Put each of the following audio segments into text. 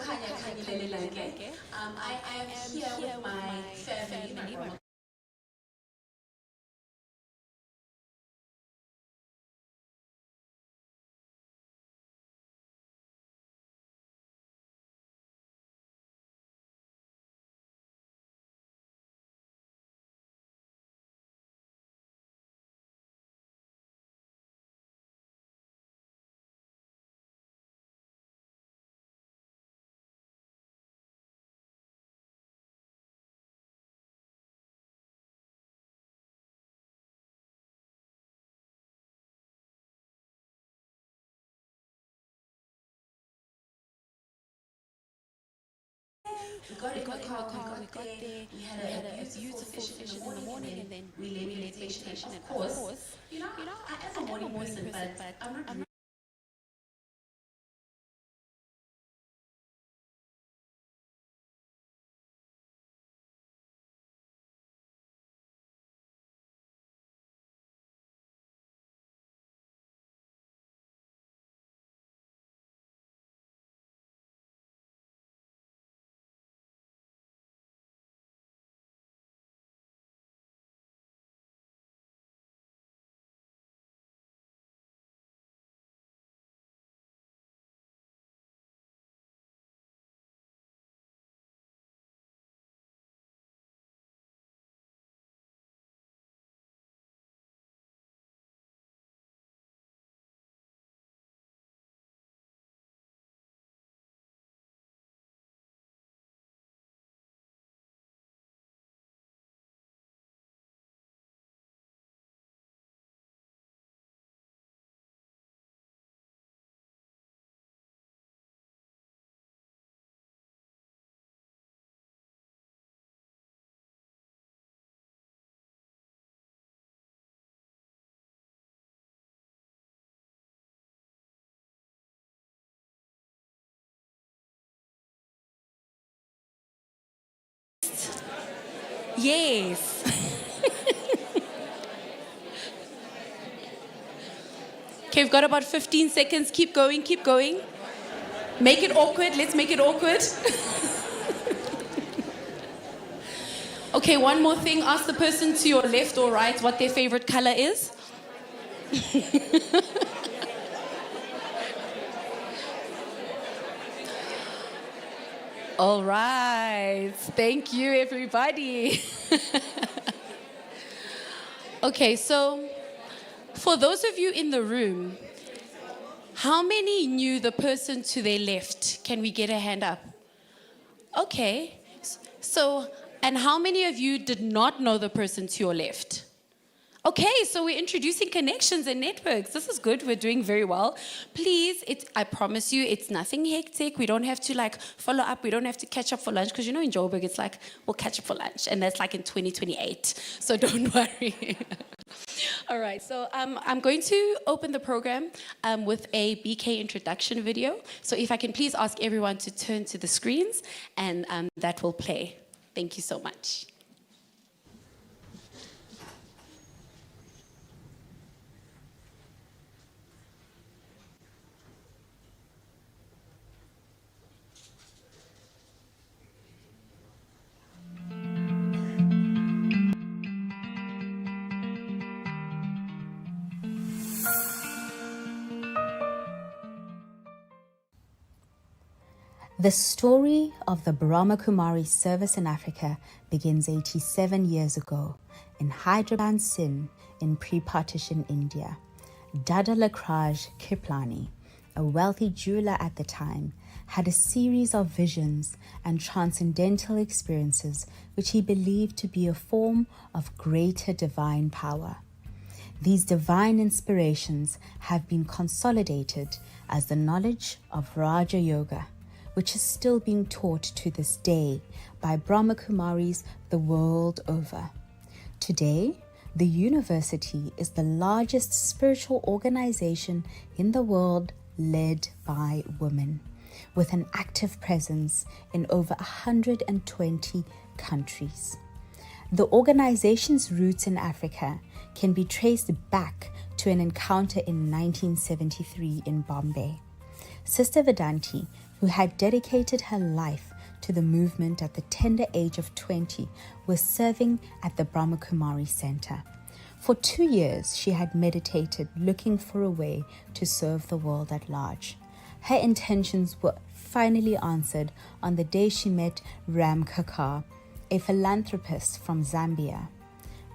I am here with my family, my Brahma. We got in the car, we got there, we had a beautiful session in the morning, and then we led meditation. And of course, I am a morning person, but I'm not really. Yes. Okay, we've got about 15 seconds. Keep going, keep going. Make it awkward. Let's make it awkward. Okay, one more thing. Ask the person to your left or right what their favorite color is. All right. Thank you, everybody. Okay, so for those of you in the room, how many knew the person to their left? Can we get a hand up? Okay. So, and how many of you did not know the person to your left? Okay, so we're introducing connections and networks. This is good. We're doing very well. Please, I promise you, it's nothing hectic. We don't have to follow up. We don't have to catch up for lunch because in Joburg, it's we'll catch up for lunch. And that's in 2028. So don't worry. All right, so I'm going to open the program with a BK introduction video. So if I can please ask everyone to turn to the screens and that will play. Thank you so much. The story of the Brahma Kumaris service in Africa begins 87 years ago in Hyderabad, Sindh, in pre-partition India. Dada Lakraj Kriplani, a wealthy jeweler at the time, had a series of visions and transcendental experiences which he believed to be a form of greater divine power. These divine inspirations have been consolidated as the knowledge of Raja Yoga, which is still being taught to this day by Brahma Kumaris the world over. Today, the university is the largest spiritual organization in the world led by women, with an active presence in over 120 countries. The organization's roots in Africa can be traced back to an encounter in 1973 in Bombay. Sister Janti who had dedicated her life to the movement at the tender age of 20, was serving at the Brahma Kumaris Center. For 2 years, she had meditated, looking for a way to serve the world at large. Her intentions were finally answered on the day she met Ram Kakar, a philanthropist from Zambia.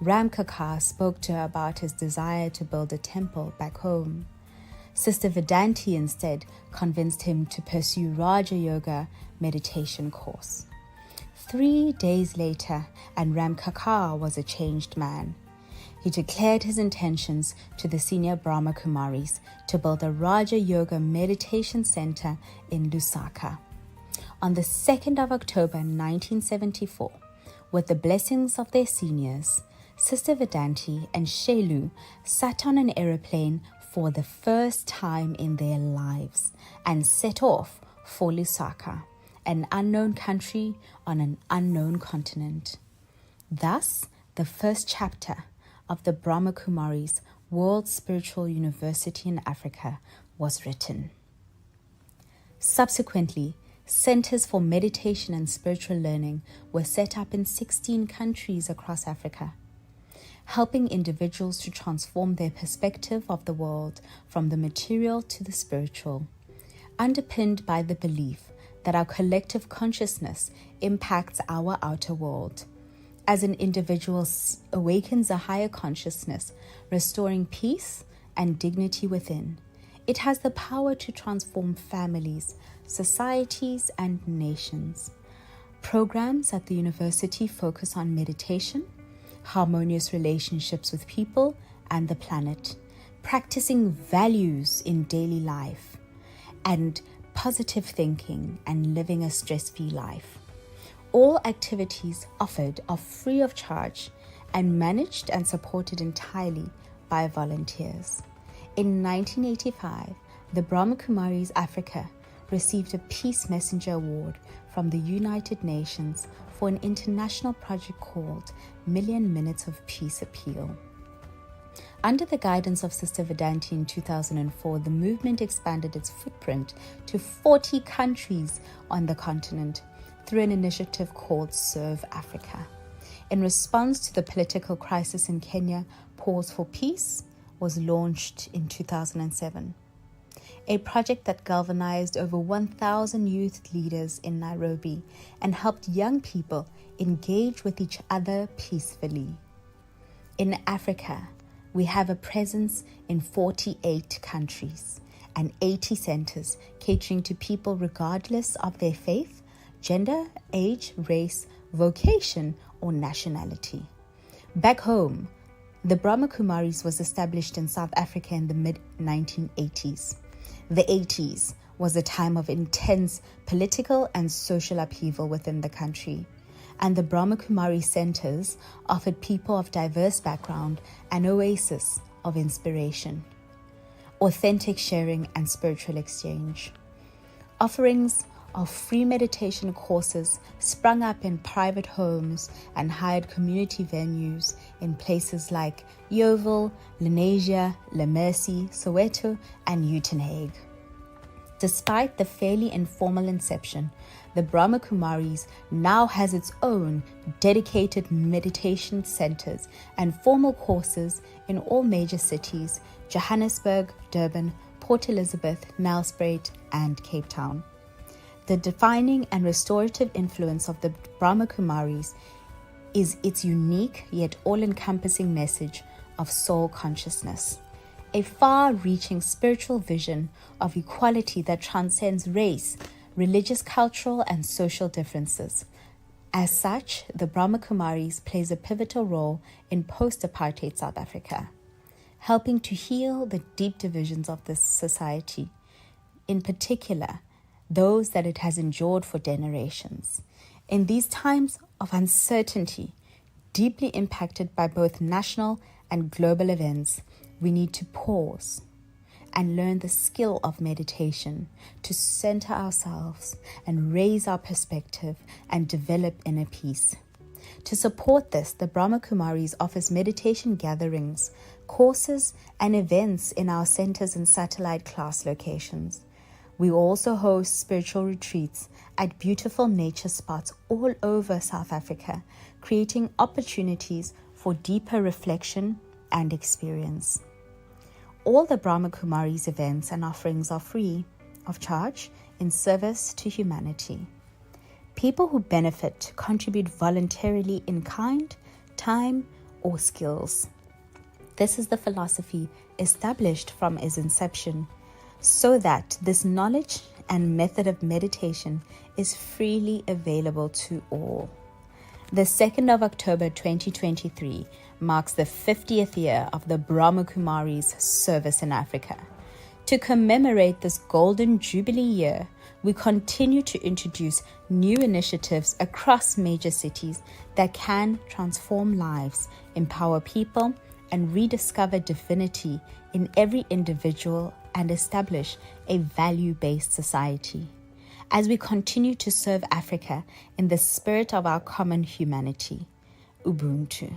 Ram Kakar spoke to her about his desire to build a temple back home. Sister Janti instead convinced him to pursue Raja Yoga meditation course. 3 days later, and Ram Kakar was a changed man. He declared his intentions to the senior Brahma Kumaris to build a Raja Yoga meditation center in Lusaka. On the 2nd of October 1974, with the blessings of their seniors, Sister Janti and Shelu sat on an aeroplane for the first time in their lives and set off for Lusaka, an unknown country on an unknown continent. Thus, the first chapter of the Brahma Kumaris World Spiritual University in Africa was written. Subsequently, centers for meditation and spiritual learning were set up in 16 countries across Africa, helping individuals to transform their perspective of the world from the material to the spiritual, underpinned by the belief that our collective consciousness impacts our outer world. As an individual awakens a higher consciousness, restoring peace and dignity within, it has the power to transform families, societies, and nations. Programs at the university focus on meditation, harmonious relationships with people and the planet, practicing values in daily life, and positive thinking and living a stress-free life. All activities offered are free of charge and managed and supported entirely by volunteers. In 1985, the Brahma Kumaris Africa received a Peace Messenger Award from the United Nations for an international project called Million Minutes of Peace Appeal. Under the guidance of Sister Janti in 2004, the movement expanded its footprint to 40 countries on the continent through an initiative called Serve Africa. In response to the political crisis in Kenya, Pause for Peace was launched in 2007, a project that galvanized over 1,000 youth leaders in Nairobi and helped young people engage with each other peacefully. In Africa, we have a presence in 48 countries and 80 centers catering to people regardless of their faith, gender, age, race, vocation, or nationality. Back home, the Brahma Kumaris was established in South Africa in the mid-1980s. The 80s was a time of intense political and social upheaval within the country, and the Brahma Kumari centers offered people of diverse background an oasis of inspiration, authentic sharing, and spiritual exchange. Offerings of free meditation courses sprung up in private homes and hired community venues in places like Yeoville, Lenasia, La Mercy, Soweto, and Uitenhage. Despite the fairly informal inception, the Brahma Kumaris now has its own dedicated meditation centers and formal courses in all major cities: Johannesburg, Durban, Port Elizabeth, Nelspruit, and Cape Town. The defining and restorative influence of the Brahma Kumaris is its unique yet all-encompassing message of soul consciousness, a far-reaching spiritual vision of equality that transcends race, religious, cultural, and social differences. As such, the Brahma Kumaris plays a pivotal role in post-apartheid South Africa, helping to heal the deep divisions of this society, in particular, those that it has endured for generations. In these times of uncertainty, deeply impacted by both national and global events, we need to pause and learn the skill of meditation to center ourselves and raise our perspective and develop inner peace. To support this, the Brahma Kumaris offers meditation gatherings, courses, and events in our centers and satellite class locations. We also host spiritual retreats at beautiful nature spots all over South Africa, creating opportunities for deeper reflection and experience. All the Brahma Kumaris events and offerings are free of charge in service to humanity. People who benefit contribute voluntarily in kind, time, or skills. This is the philosophy established from its inception, so that this knowledge and method of meditation is freely available to all. The 2nd of October 2023 marks the 50th year of the Brahma Kumaris service in Africa. To commemorate this golden jubilee year, we continue to introduce new initiatives across major cities that can transform lives, empower people, and rediscover divinity in every individual and establish a value-based society. As we continue to serve Africa in the spirit of our common humanity, Ubuntu.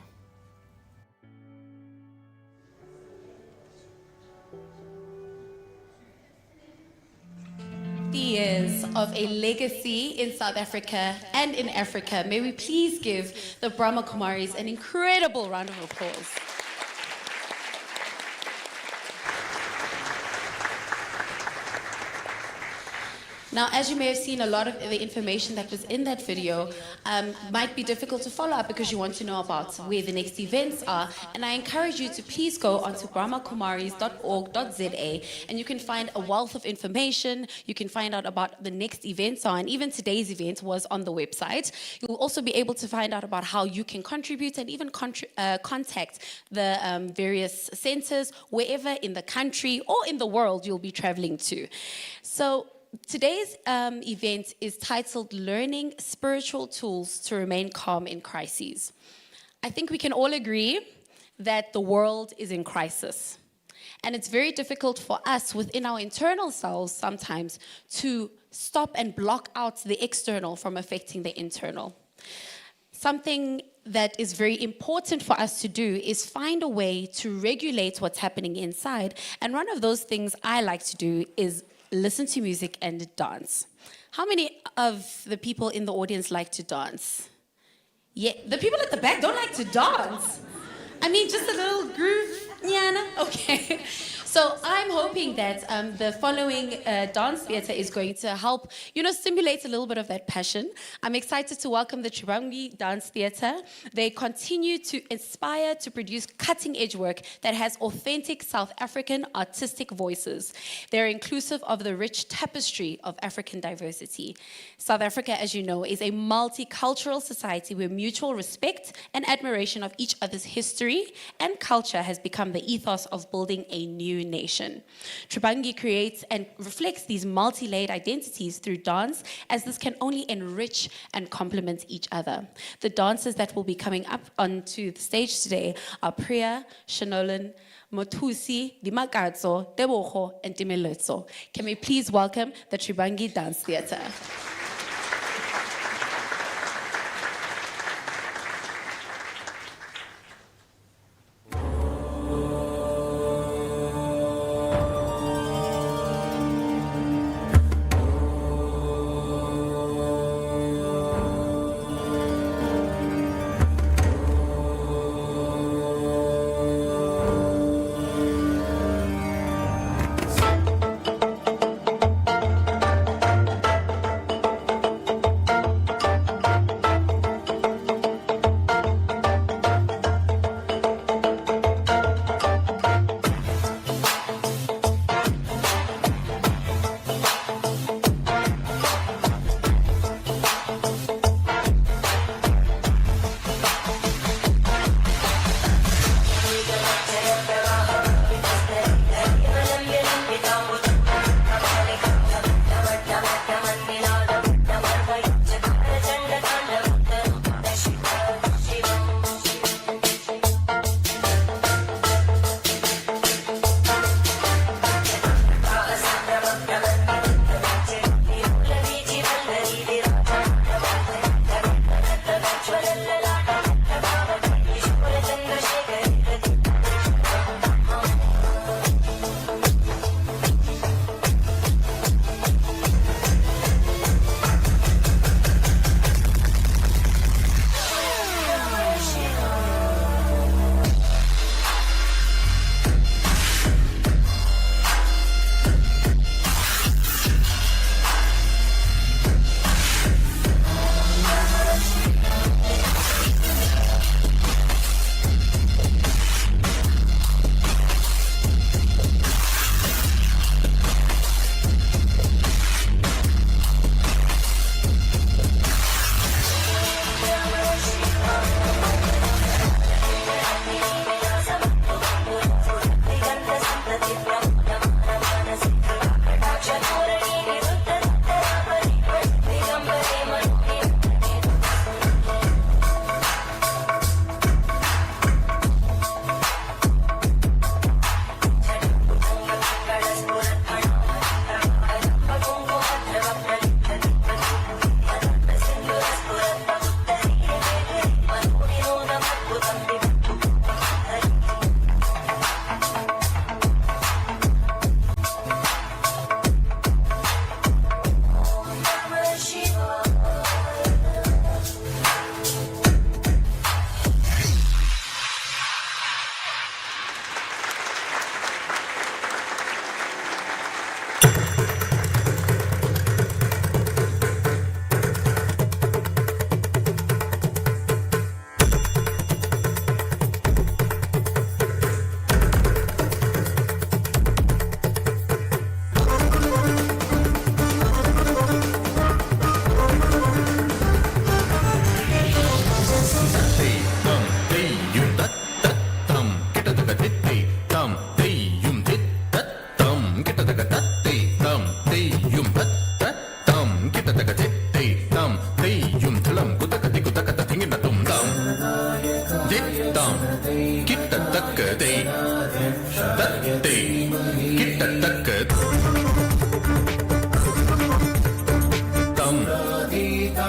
50 years of a legacy in South Africa and in Africa. May we please give the Brahma Kumaris an incredible round of applause. Now, as you may have seen, a lot of the information that was in that video might be difficult to follow up because you want to know about where the next events are. And I encourage you to please go onto brahmakumaris.org.za and you can find a wealth of information. You can find out about the next events are, and even today's event was on the website. You'll also be able to find out about how you can contribute and even contact the various centers wherever in the country or in the world you'll be traveling to. So, today's event is titled Learning Spiritual Tools to Remain Calm in Crises. I think we can all agree that the world is in crisis. And it's very difficult for us within our internal selves sometimes to stop and block out the external from affecting the internal. Something that is very important for us to do is find a way to regulate what's happening inside. And one of those things I like to do is listen to music and dance. How many of the people in the audience like to dance? Yeah, the people at the back don't like to dance. I mean, just a little groove, Nyana. Okay. So I'm hoping that the following dance theater is going to help, stimulate a little bit of that passion. I'm excited to welcome the Tribangi Dance Theater. They continue to inspire to produce cutting-edge work that has authentic South African artistic voices. They're inclusive of the rich tapestry of African diversity. South Africa, as you know, is a multicultural society where mutual respect and admiration of each other's history and culture has become the ethos of building a new nation. Tribangi creates and reflects these multi-layered identities through dance, as this can only enrich and complement each other. The dancers that will be coming up onto the stage today are Priya, Shanolan, Motusi, Dimakatso, Tebogo, and Timeletso. Can we please welcome the Tribangi Dance Theater?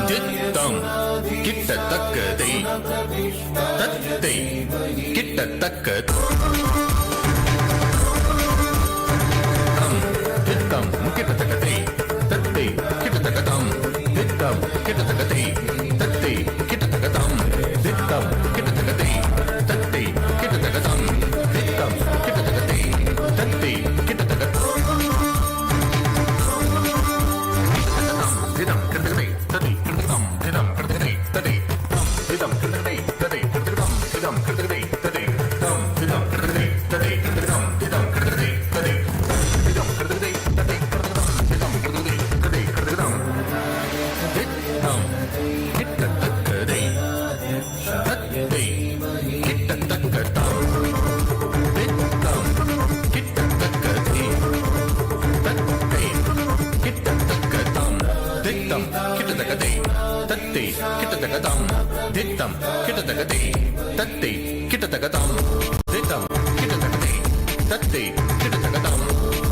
தித்தம் கிட்டத்தக்கதை தத்தை கிட்டத்தக்க தித்தம் கிட்டத்தக்கதை தத்தை கிட்டத்தக்கதம் தித்தம் கிட்டத்தக்கதை தத்தை கிட்டத்தக்கதம் தித்தம் கிட்டத்தக்கதை தத்தை கிட்டத்தக்கதம் தித்தம் கிட்டத்தக்கதை தத்தை கிட்டத்தக்கதம் திதம் கிட்டத்தக்கதை தத்தை கிட்டத்தக்கதம் திதம் கிட்டத்தக்கதை தத்தை திதம் கிட்டத்தக்கதை தத்தை கிட்டத்தக்கதம் திதம் கிட்டத்தக்கதை தத்தை தம் திதம் கிட்டத்தக்கதை தத்தை கிட்டத்தக்கதம் திதம் கிட்டத்தக்கதை தத்தை திதம் கிட்டத்தக்கதை தத்தை கிட்டத்தக்கதம் திதம் கிட்டத்தக்கதை தத்தை கிட்டத்தக்கதம் திதம் கிட்டத்தக்கதை தத்தை கிட்டத்தக்கதம் திதம் கிட்டத்தக்கதை தத்தை கிட்டத்தக்கதம் தித்தம் கிட்டத்தக்கதை தத்தை கிட்டத்தக்கதம் தித்தம் கிட்டத்தக்கதை தத்தை கிட்டத்தக்கதம் தித்தம் கிட்டத்தக்கதை தத்தை கிட்டத்தக்கதம்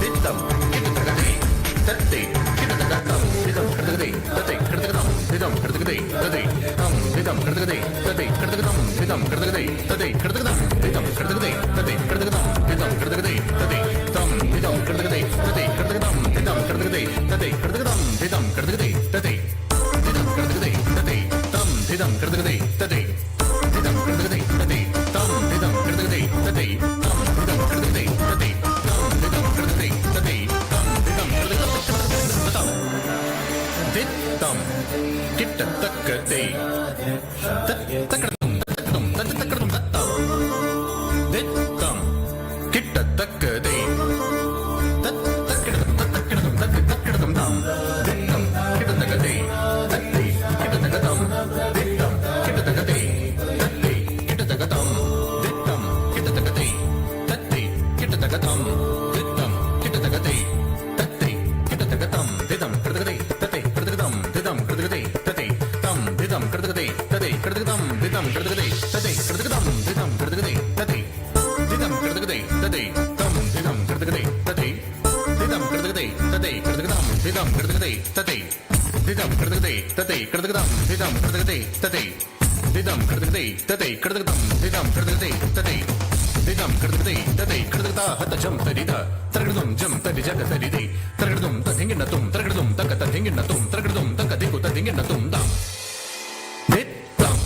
தித்தம் கிட்டத்தக்கதை தத்தை கிட்டத்தக்கதம் திதம் கிட்டத்தக்கதை தத்தை கிட்டத்தக்கதம் திதம் கிட்டத்தக்கதை தத்தை தம் திதம் கிட்டத்தக்கதை தத்தை கிட்டத்தக்கதம் திதம் கிட்டத்தக்கதை தத்தை கிட்டத்தக்கதம் திதம் கிட்டத்தக்கதை தத்தை கிட்டத்தக்கதம் திதம் கிட்டத்தக்கதை தத்தை தம் திதம் கிட்டத்தக்கதை தத்தை கிட்டத்தக்கதம் திதம் கிட்டத்தக்கதை தத்தை கிட்டத்தக்கதம் திதம் கிட்டத்தக்கதை தத்தை திதம் கிட்டத்தக்கதை தத்தை தம் திதம் கிட்டத்தக்கதை தத்தை திதம் கிட்டத்தக்கதை தத்தை தம் திதம் கிட்டத்தக்கதை தத்தை தம் திதம் கிட்டத்தக்கதை தத்தை தம் திதம் கிட்டத்தக்கதை தத்தை தம் திதம் கிட்டத்தக்கதை தித்தம் கிட்டத்தக்கதை தத்தக்கடதும் தத்தக்கடும் தத்தக்கடதும் தத்தம் தித்தம் கிட்டத்தக்கதை தத்தக்கிடதும் தத்தக்கிடதும் தத்தக்கிடதும் தாம் தித்தம் கிட்டத்தக்கதை தத்தை கிட்டத்தக்கதம் தித்தம் கிட்டத்தக்கதை தத்தை கிட்டத்தக்கதம் தித்தம் கிட்டத்தக்கதை தத்தை கிட்டத்தக்கதம் தித்தம் கிட்டத்தக்கதை தத்தை கிட்டத்தக்கதம் திதம் கிட்டத்தக்கதை தத்தை கிட்டத்தக்கதம் திதம் கிட்டத்தக்கதை தத்தை தம் திதம் கிட்டத்தக்கதை தத்தை கிட்டத்தக்கதம் திதம் கிட்டத்தக்கதை தத்தை கிட்டத்தக்கதம் திதம் கிட்டத்தக்கதை தத்தை திதம் கிட்டத்தக்கதை தத்தை தம் திதம் கிட்டத்தக்கதை தத்தை திதம் கிட்டத்தக்கதை தத்தை கிட்டத்தக்கதம் திதம் கிட்டத்தக்கதை தத்தை திதம் கிட்டத்தக்கதை தத்தை கிட்டத்தக்கதம் திதம் கிட்டத்தக்கதை தத்தை திதம் கிட்டத்தக்கதை தத்தை கிட்டத்தக்கதம் திதம் கிட்டத்தக்கதை தத்தை திதம் கிட்டத்தக்கதை தத்தை கிட்டத்தக்கதா ஹத ஜம் தரித தரகதும் ஜம் தரி ஜக தரிதை தரகதும் ததிங்கினதும் தரகதும் தக்க ததிங்கினதும் தரகதும் தக்க திகு ததிங்கினதும் தாம் தித்தம்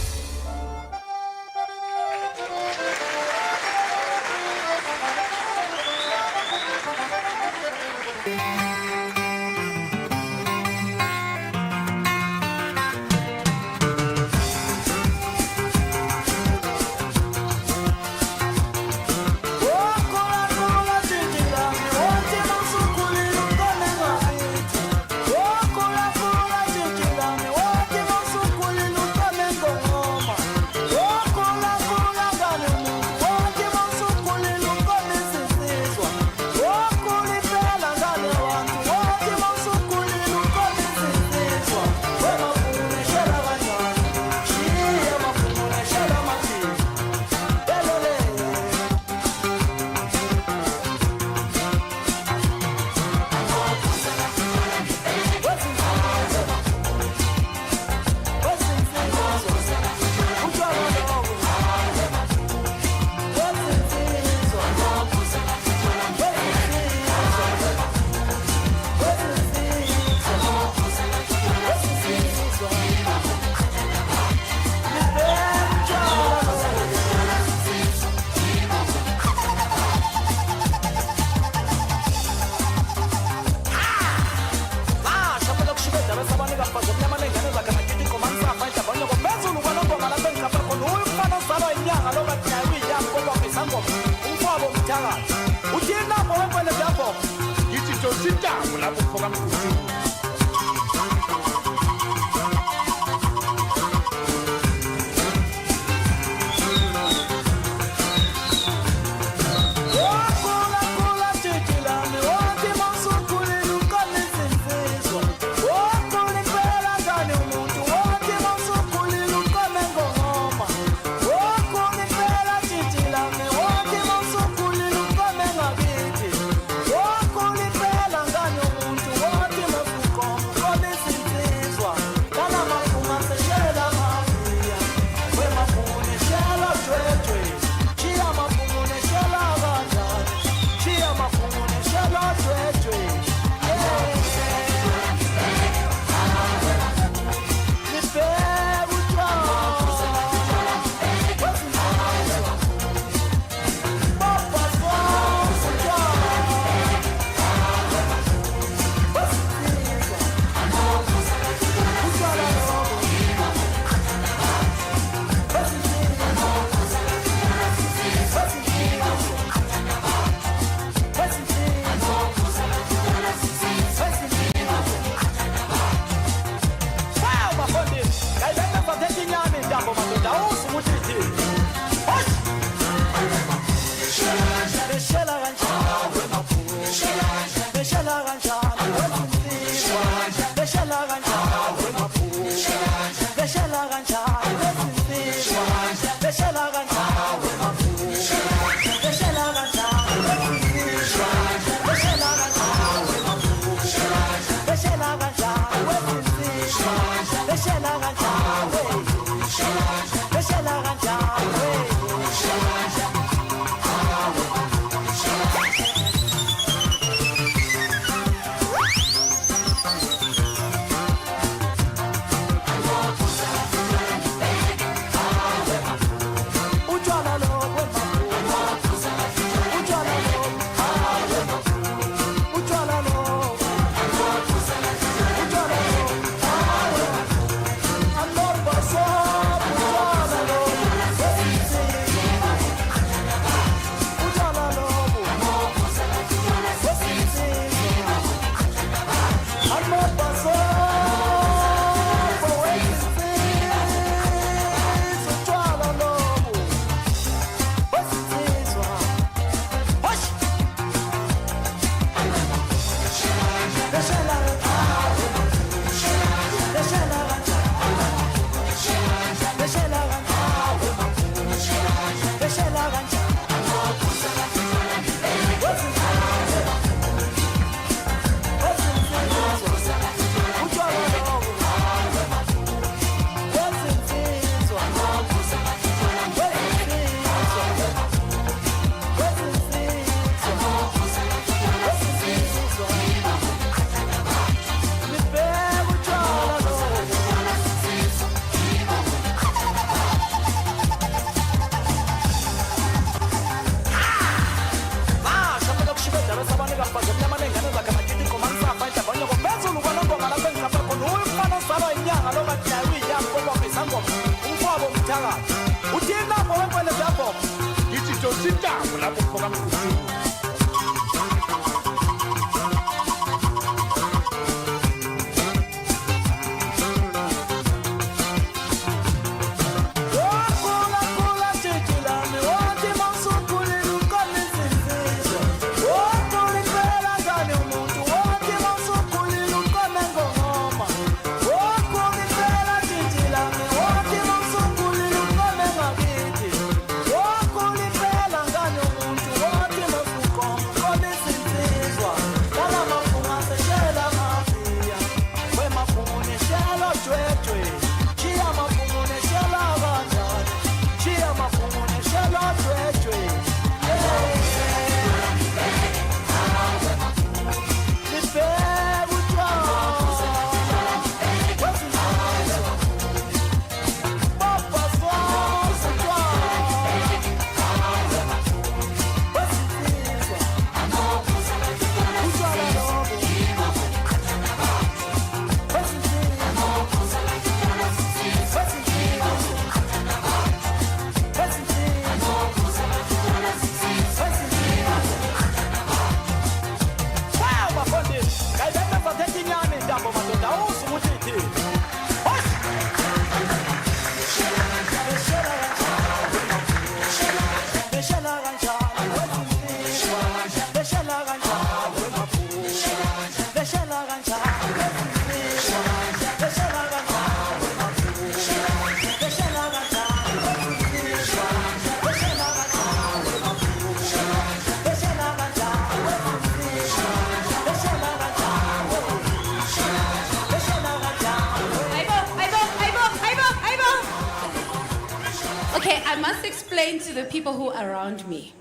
To the people who are around me.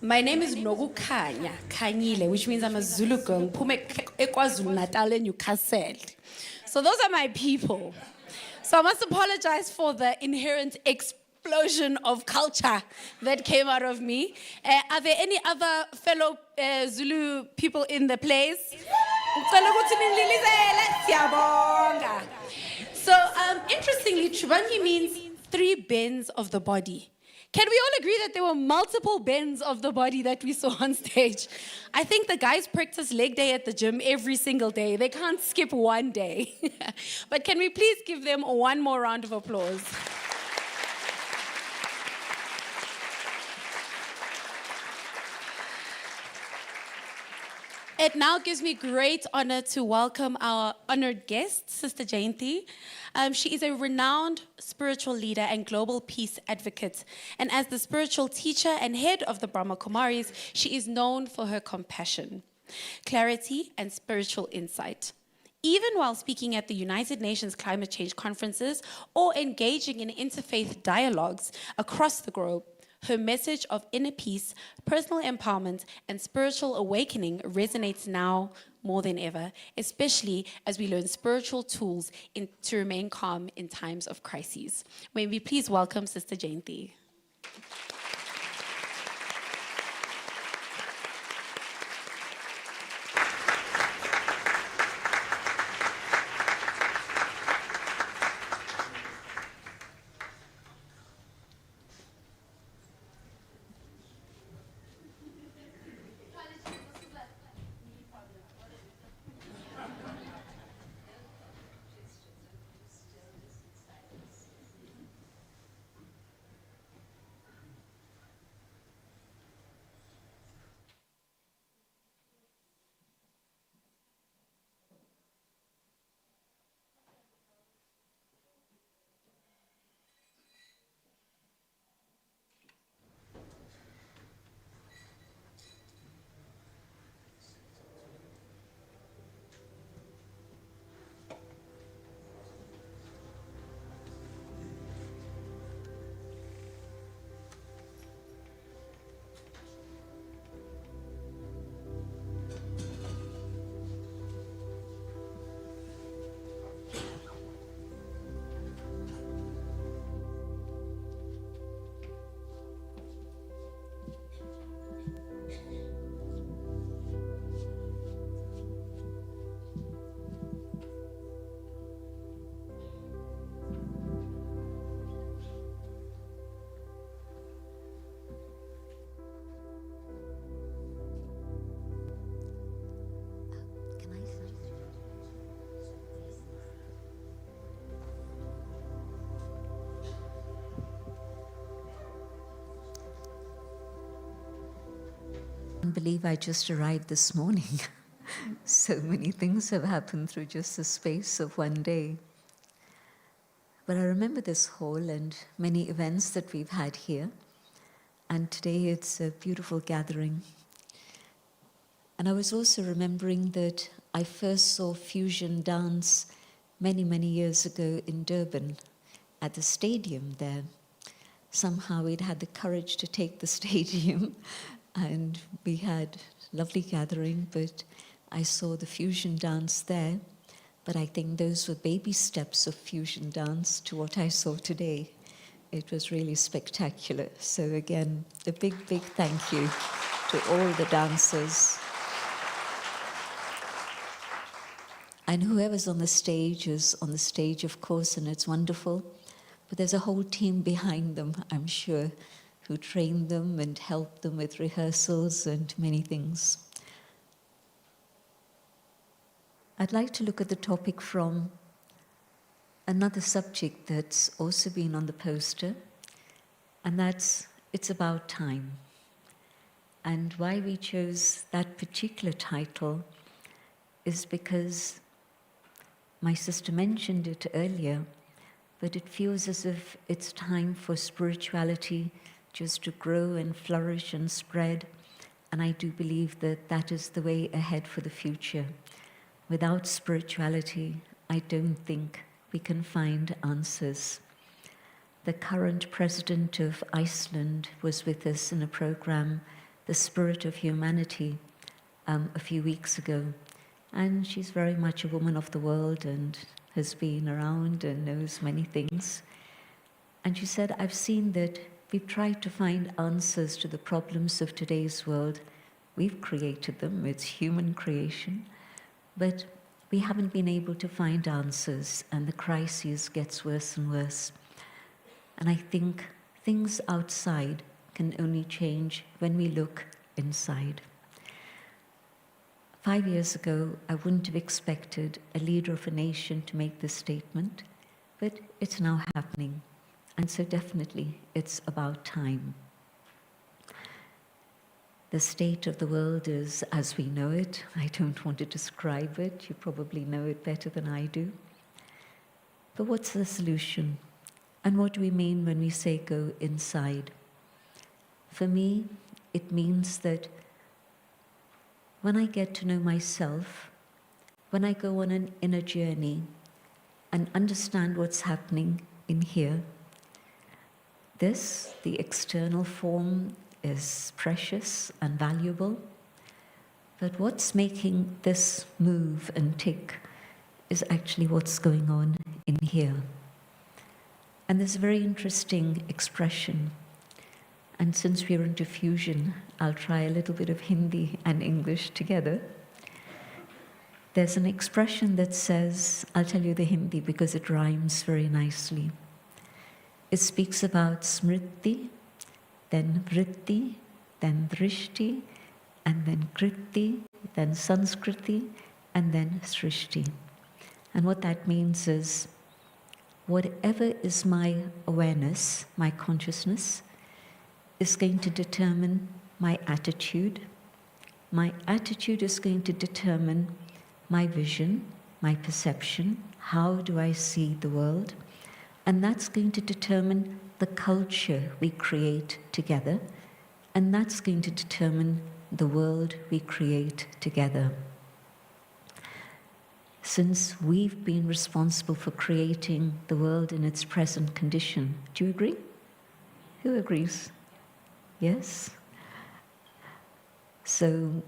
My name is Nogukanya Kanyile, which means I'm a Zulu girl. KwaZulu Natal and Newcastle. So those are my people. So I must apologize for the inherent explosion of culture that came out of me. Are there any other fellow Zulu people in the place? So interestingly, Tribangi means 3 bends of the body. Can we all agree that there were multiple bends of the body that we saw on stage? I think the guys practice leg day at the gym every single day. They can't skip one day. But can we please give them one more round of applause? It now gives me great honor to welcome our honored guest, Sister Janti. She is a renowned spiritual leader and global peace advocate. And as the spiritual teacher and head of the Brahma Kumaris, she is known for her compassion, clarity, and spiritual insight. Even while speaking at the United Nations climate change conferences or engaging in interfaith dialogues across the globe, her message of inner peace, personal empowerment, and spiritual awakening resonates now more than ever, especially as we learn spiritual tools to remain calm in times of crises. May we please welcome Sister Janti. I believe I just arrived this morning. So many things have happened through just the space of one day. But I remember this hall and many events that we've had here. And today it's a beautiful gathering. And I was also remembering that I first saw fusion dance many, many years ago in Durban at the stadium there. Somehow we'd had the courage to take the stadium and we had a lovely gathering, but I saw the fusion dance there. But I think those were baby steps of fusion dance to what I saw today. It was really spectacular. So again, a big, big thank you to all the dancers. And whoever's on the stage is on the stage, of course, and it's wonderful. But there's a whole team behind them, I'm sure, who trained them and helped them with rehearsals and many things. I'd like to look at the topic from another subject that's also been on the poster, and it's about time. And why we chose that particular title is because my sister mentioned it earlier, but it feels as if it's time for spirituality just to grow and flourish and spread. And I do believe that that is the way ahead for the future. Without spirituality, I don't think we can find answers. The current president of Iceland was with us in a program, The Spirit of Humanity, a few weeks ago. And she's very much a woman of the world and has been around and knows many things. And she said, I've seen that we've tried to find answers to the problems of today's world. We've created them, it's human creation, but we haven't been able to find answers, and the crisis gets worse and worse. And I think things outside can only change when we look inside. 5 years ago, I wouldn't have expected a leader of a nation to make this statement, but it's now happening. And so definitely, it's about time. The state of the world is as we know it. I don't want to describe it. You probably know it better than I do. But what's the solution? And what do we mean when we say go inside? For me, it means that when I get to know myself, when I go on an inner journey and understand what's happening in here, this, the external form, is precious and valuable, but what's making this move and tick is actually what's going on in here. And there's a very interesting expression, and since we're into fusion, I'll try a little bit of Hindi and English together. There's an expression that says, I'll tell you the Hindi because it rhymes very nicely. It speaks about smriti, then vritti, then drishti, and then kritti, then sanskriti, and then srishti. And what that means is, whatever is my awareness, my consciousness, is going to determine my attitude. My attitude is going to determine my vision, my perception, how do I see the world, and that's going to determine the culture we create together, and that's going to determine the world we create together. Since we've been responsible for creating the world in its present condition, do you agree? Who agrees? Yes? So,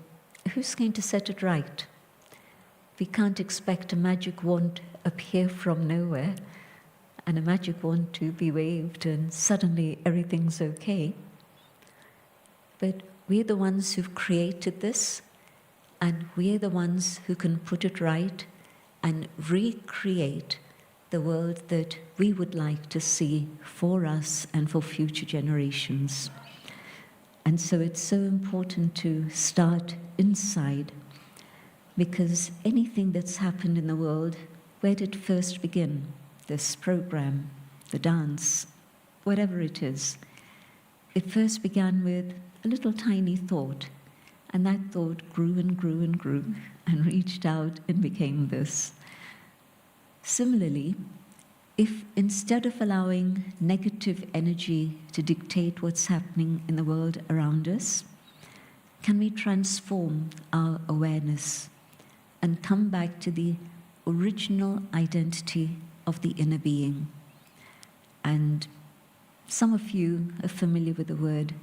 who's going to set it right? We can't expect a magic wand to appear from nowhere and a magic wand to be waved and suddenly everything's okay. But we're the ones who've created this, and we're the ones who can put it right and recreate the world that we would like to see for us and for future generations. And so it's so important to start inside, because anything that's happened in the world, where did it first begin? This program, the dance, whatever it is. It first began with a little tiny thought, and that thought grew and grew and grew and reached out and became this. Similarly, if instead of allowing negative energy to dictate what's happening in the world around us, can we transform our awareness and come back to the original identity of the inner being? And some of you are familiar with the word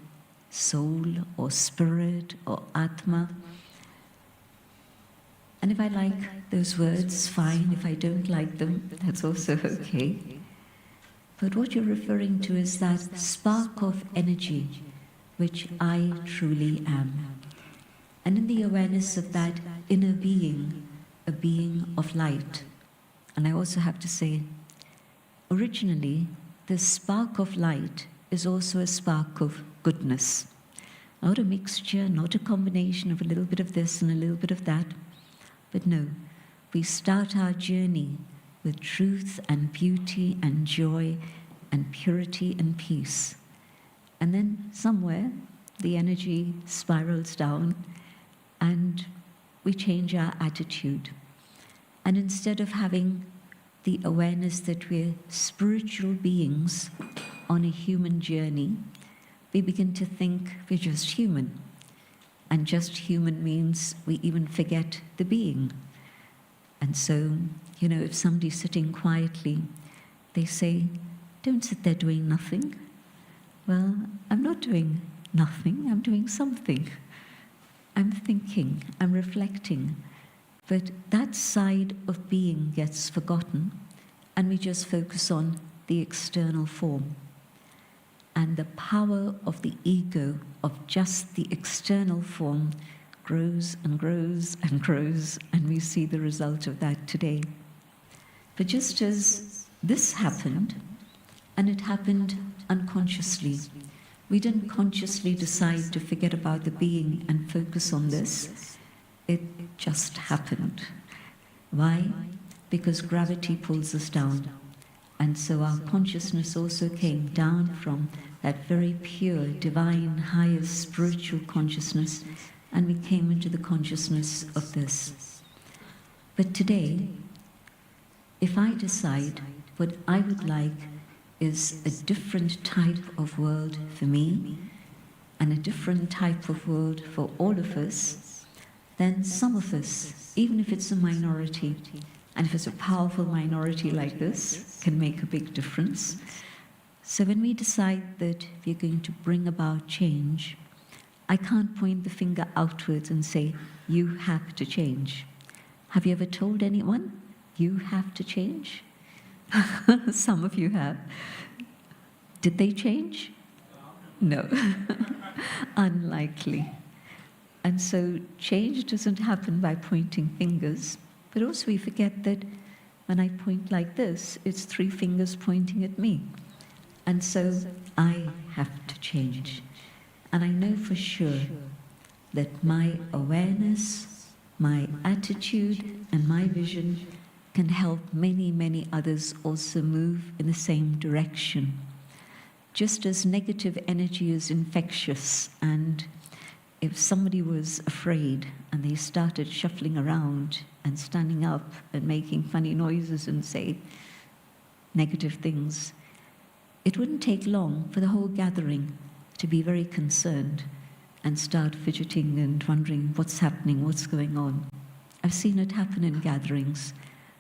soul or spirit or atma. And if I like those words, fine. If I don't like them, that's also okay. But what you're referring to is that spark of energy which I truly am. And in the awareness of that inner being, a being of light. And I also have to say, originally, the spark of light is also a spark of goodness. Not a mixture, not a combination of a little bit of this and a little bit of that. But no, we start our journey with truth and beauty and joy and purity and peace. And then somewhere the energy spirals down and we change our attitude. And instead of having the awareness that we're spiritual beings on a human journey, we begin to think we're just human. And just human means we even forget the being. And so, if somebody's sitting quietly, they say, don't sit there doing nothing. Well, I'm not doing nothing, I'm doing something. I'm thinking, I'm reflecting. But that side of being gets forgotten, and we just focus on the external form. And the power of the ego, of just the external form, grows and grows and grows, and we see the result of that today. But just as this happened, and it happened unconsciously, we didn't consciously decide to forget about the being and focus on this. It just happened. Why? Because gravity pulls us down. And so our consciousness also came down from that very pure, divine, highest spiritual consciousness, and we came into the consciousness of this. But today, if I decide what I would like is a different type of world for me, and a different type of world for all of us, then some of us, even if it's a minority, and if it's a powerful minority like this, can make a big difference. So when we decide that we're going to bring about change, I can't point the finger outwards and say, you have to change. Have you ever told anyone, you have to change? Some of you have. Did they change? No. Unlikely. And so change doesn't happen by pointing fingers, but also we forget that when I point like this, it's 3 fingers pointing at me. And so I have to change. And I know for sure that my awareness, my attitude, and my vision can help many, many others also move in the same direction. Just as negative energy is infectious, and if somebody was afraid and they started shuffling around and standing up and making funny noises and say negative things, it wouldn't take long for the whole gathering to be very concerned and start fidgeting and wondering what's happening, what's going on. I've seen it happen in gatherings.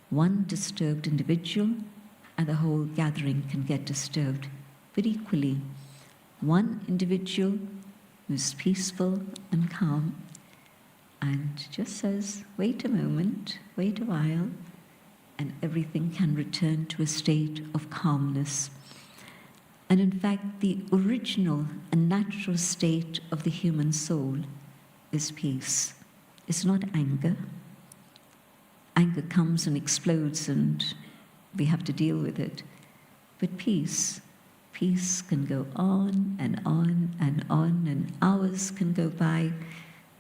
One disturbed individual and the whole gathering can get disturbed. But equally, one individual who's peaceful and calm and just says, wait a moment, wait a while, and everything can return to a state of calmness. And in fact, the original and natural state of the human soul is peace. It's not anger. Anger comes and explodes and we have to deal with it. But peace can go on and on and on, and hours can go by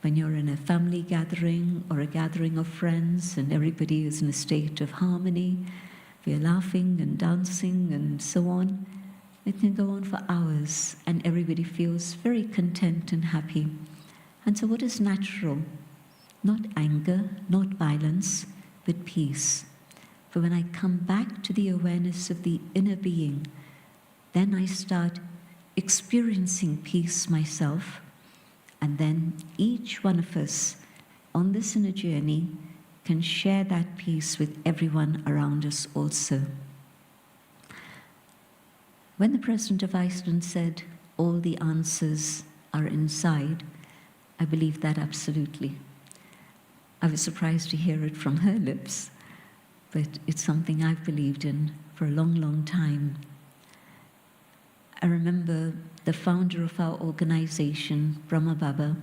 when you're in a family gathering or a gathering of friends and everybody is in a state of harmony. We're laughing and dancing and so on. It can go on for hours and everybody feels very content and happy. And so what is natural? Not anger, not violence, but peace. For when I come back to the awareness of the inner being, then I start experiencing peace myself, and then each one of us on this inner journey can share that peace with everyone around us also. When the President of Iceland said, all the answers are inside, I believe that absolutely. I was surprised to hear it from her lips, but it's something I've believed in for a long, long time. I remember the founder of our organization, Brahma Baba,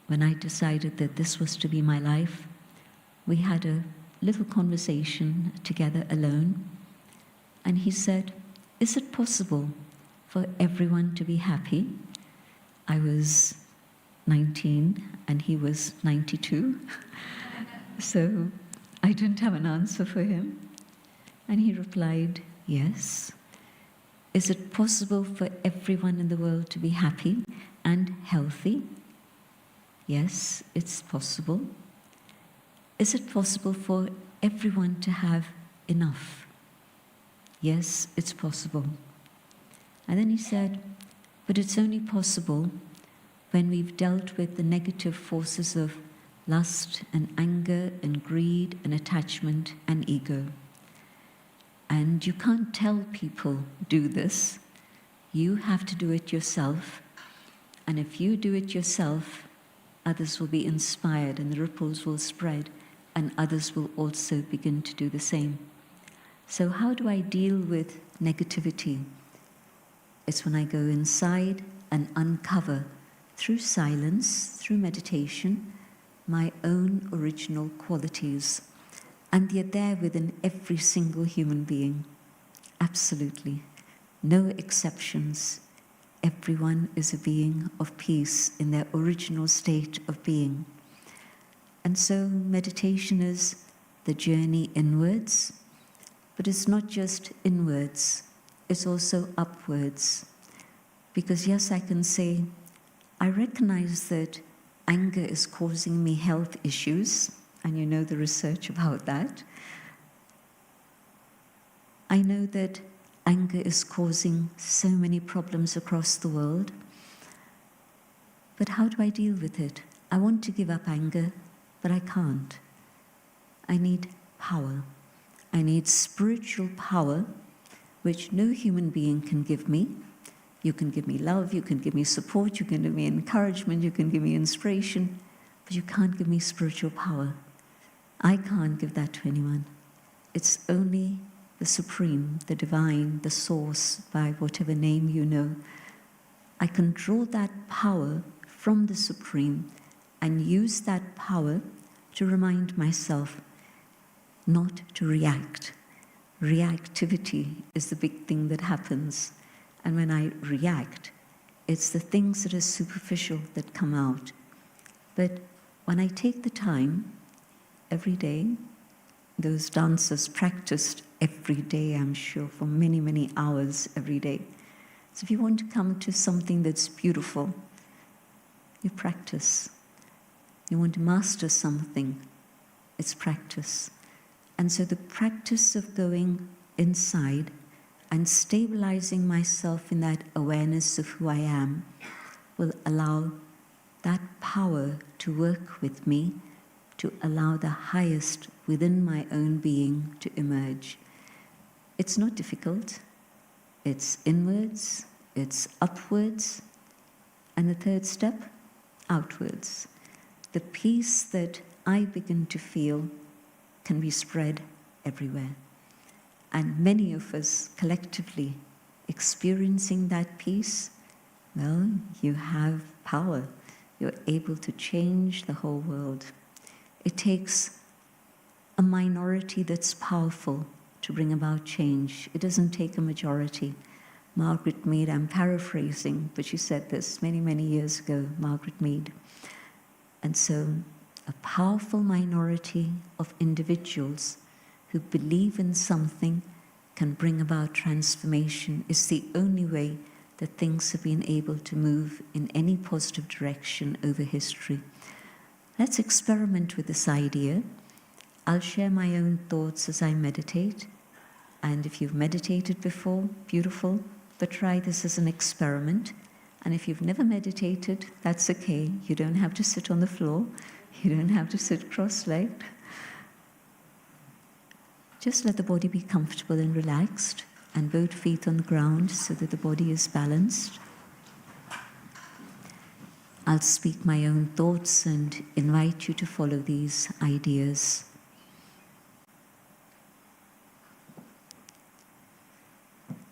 when I decided that this was to be my life, we had a little conversation together alone, and he said, is it possible for everyone to be happy? I was 19 and he was 92, so I didn't have an answer for him. And he replied, yes. Is it possible for everyone in the world to be happy and healthy? Yes, it's possible. Is it possible for everyone to have enough? Yes, it's possible. And then he said, but it's only possible when we've dealt with the negative forces of lust and anger and greed and attachment and ego. And you can't tell people, do this. You have to do it yourself. And if you do it yourself, others will be inspired and the ripples will spread and others will also begin to do the same. So how do I deal with negativity? It's when I go inside and uncover, through silence, through meditation, my own original qualities. And they're there within every single human being. Absolutely. No exceptions. Everyone is a being of peace in their original state of being. And so meditation is the journey inwards, but it's not just inwards, it's also upwards. Because yes, I can say, I recognize that anger is causing me health issues, and you know the research about that. I know that anger is causing so many problems across the world. But how do I deal with it? I want to give up anger, but I can't. I need power. I need spiritual power, which no human being can give me. You can give me love, you can give me support, you can give me encouragement, you can give me inspiration, but you can't give me spiritual power. I can't give that to anyone. It's only the Supreme, the Divine, the Source, by whatever name you know. I can draw that power from the Supreme and use that power to remind myself not to react. Reactivity is the big thing that happens. And when I react, it's the things that are superficial that come out. But when I take the time every day, those dancers practiced every day, I'm sure, for many, many hours every day. So if you want to come to something that's beautiful, you practice. You want to master something, it's practice. And so the practice of going inside and stabilizing myself in that awareness of who I am will allow that power to work with me, to allow the highest within my own being to emerge. It's not difficult. It's inwards, it's upwards, and the third step, outwards. The peace that I begin to feel can be spread everywhere. And many of us collectively experiencing that peace, well, you have power. You're able to change the whole world. It takes a minority that's powerful to bring about change. It doesn't take a majority. Margaret Mead, I'm paraphrasing, but she said this many, many years ago, Margaret Mead. And so a powerful minority of individuals who believe in something can bring about transformation is the only way that things have been able to move in any positive direction over history. Let's experiment with this idea. I'll share my own thoughts as I meditate. And if you've meditated before, beautiful, but try this as an experiment. And if you've never meditated, that's okay. You don't have to sit on the floor. You don't have to sit cross-legged. Just let the body be comfortable and relaxed, and both feet on the ground so that the body is balanced. I'll speak my own thoughts and invite you to follow these ideas.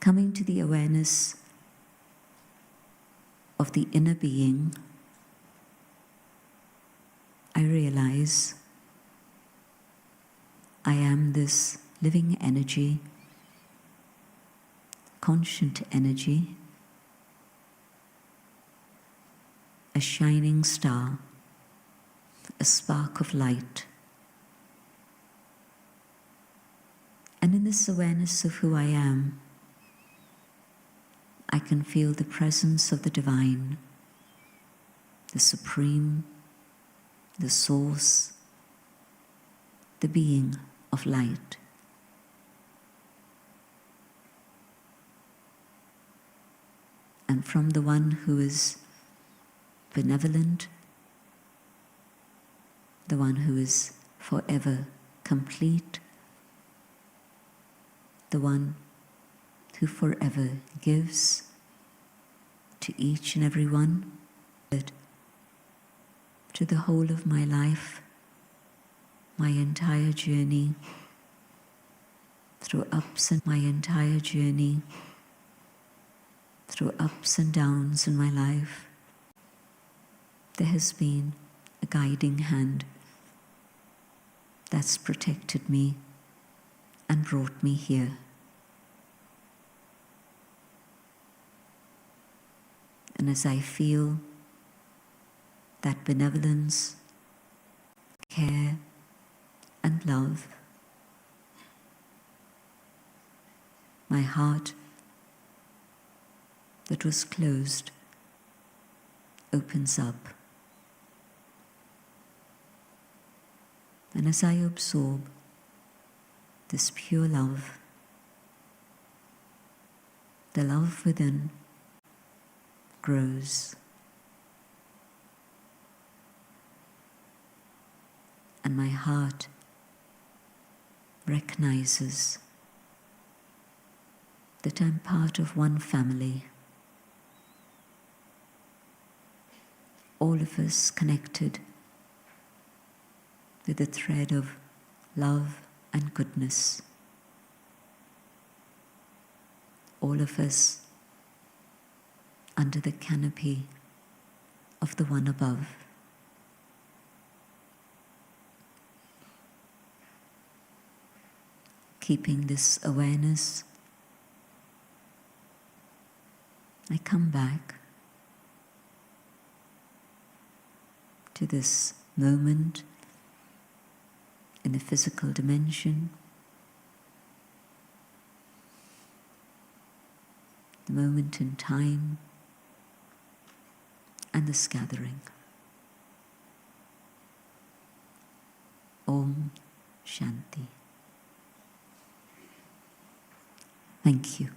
Coming to the awareness of the inner being, I realize I am this living energy, conscient energy, a shining star, a spark of light. And in this awareness of who I am, I can feel the presence of the divine, the supreme, the source, the being of light. And from the one who is benevolent, the one who is forever complete, the one who forever gives to each and every one, to the whole of my life, my entire journey, through ups and my entire journey, through ups and downs in my life, there has been a guiding hand that's protected me and brought me here. And as I feel that benevolence, care, and love, my heart that was closed opens up. And as I absorb this pure love, the love within grows. and my heart recognizes that I'm part of one family, all of us connected with a thread of love and goodness, all of us under the canopy of the one above. Keeping this awareness, I come back to this moment in the physical dimension, the moment in time, and this gathering. Om Shanti. Thank you.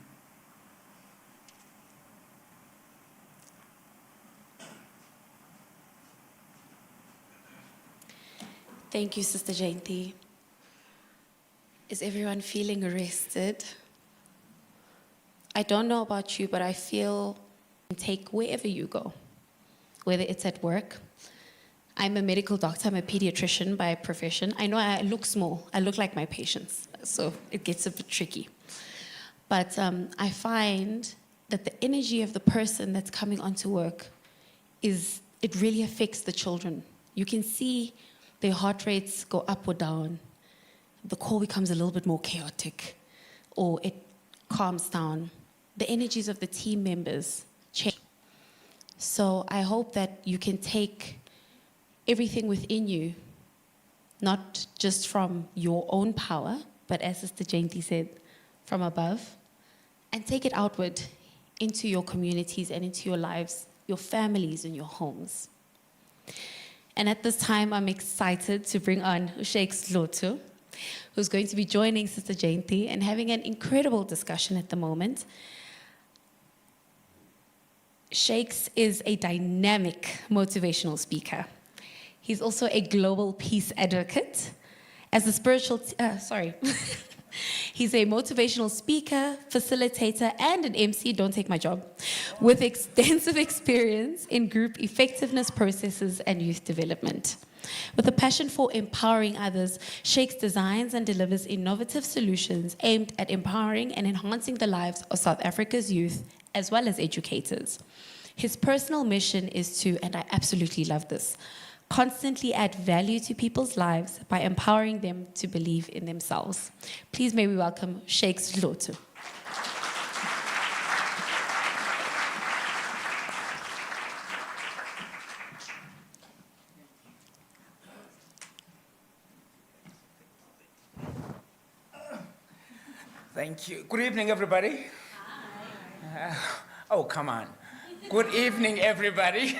Thank you, Sister Janti. Is everyone feeling arrested? I don't know about you, but I feel take wherever you go, whether it's at work. I'm a medical doctor, I'm a pediatrician by profession. I know I look small, I look like my patients, so it gets a bit tricky. But I find that the energy of the person that's coming onto work it really affects the children. You can see their heart rates go up or down. The call becomes a little bit more chaotic, or it calms down. The energies of the team members change. So I hope that you can take everything within you, not just from your own power, but as Sister Janti said, from above, and take it outward into your communities and into your lives, your families and your homes. And at this time, I'm excited to bring on Shakes Dlutlu, who's going to be joining Sister Janti and having an incredible discussion at the moment. Shakes is a dynamic motivational speaker. He's also a global peace advocate. As a spiritual, he's a motivational speaker, facilitator, and an MC, don't take my job, with extensive experience in group effectiveness processes and youth development. With a passion for empowering others, Shakes designs and delivers innovative solutions aimed at empowering and enhancing the lives of South Africa's youth, as well as educators. His personal mission is to, and I absolutely love this, constantly add value to people's lives by empowering them to believe in themselves. Please may we welcome Shakes Dlutlu. Thank you. Good evening, everybody. Hi. Oh, come on. Good evening, everybody.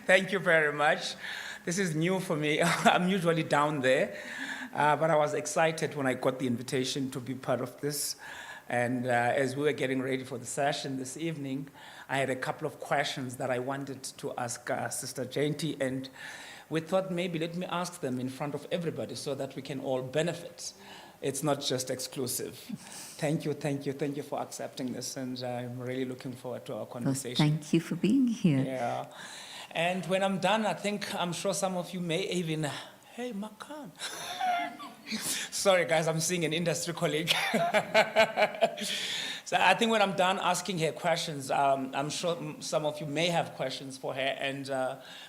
Thank you very much. This is new for me. I'm usually down there, but I was excited when I got the invitation to be part of this. And as we were getting ready for the session this evening, I had a couple of questions that I wanted to ask Sister Janti, and we thought maybe let me ask them in front of everybody so that we can all benefit. It's not just exclusive. Thank you for accepting this, and I'm really looking forward to our conversation. Well, thank you for being here. Yeah. And when I'm done, I'm sure some of you may even, hey, Makan. Sorry, guys, I'm seeing an industry colleague. So I think when I'm done asking her questions, I'm sure some of you may have questions for her, and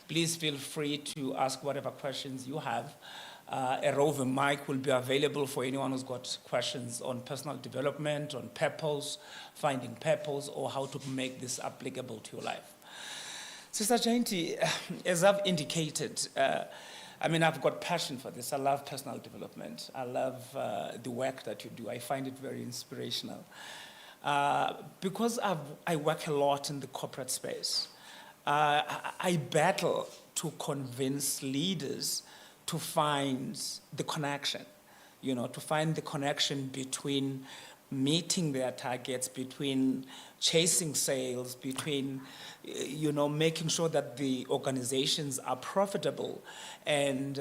please feel free to ask whatever questions you have. A roving mic will be available for anyone who's got questions on personal development, on purpose, finding purpose, or how to make this applicable to your life. Sister Janti, as I've indicated, I've got passion for this. I love personal development. I love the work that you do. I find it very inspirational. Because I work a lot in the corporate space, I battle to convince leaders to find the connection, to find the connection between meeting their targets, between chasing sales, between, making sure that the organizations are profitable, and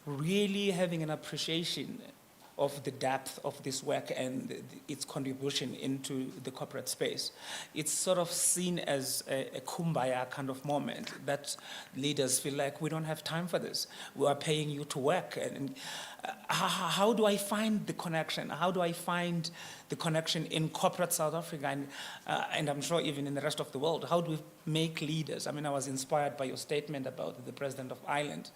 really having an appreciation of the depth of this work and its contribution into the corporate space. It's sort of seen as a kumbaya kind of moment that leaders feel like, we don't have time for this. We are paying you to work. And how do I find the connection? How do I find the connection in corporate South Africa and I'm sure even in the rest of the world? How do we make leaders? I mean, I was inspired by your statement about the president of Ireland,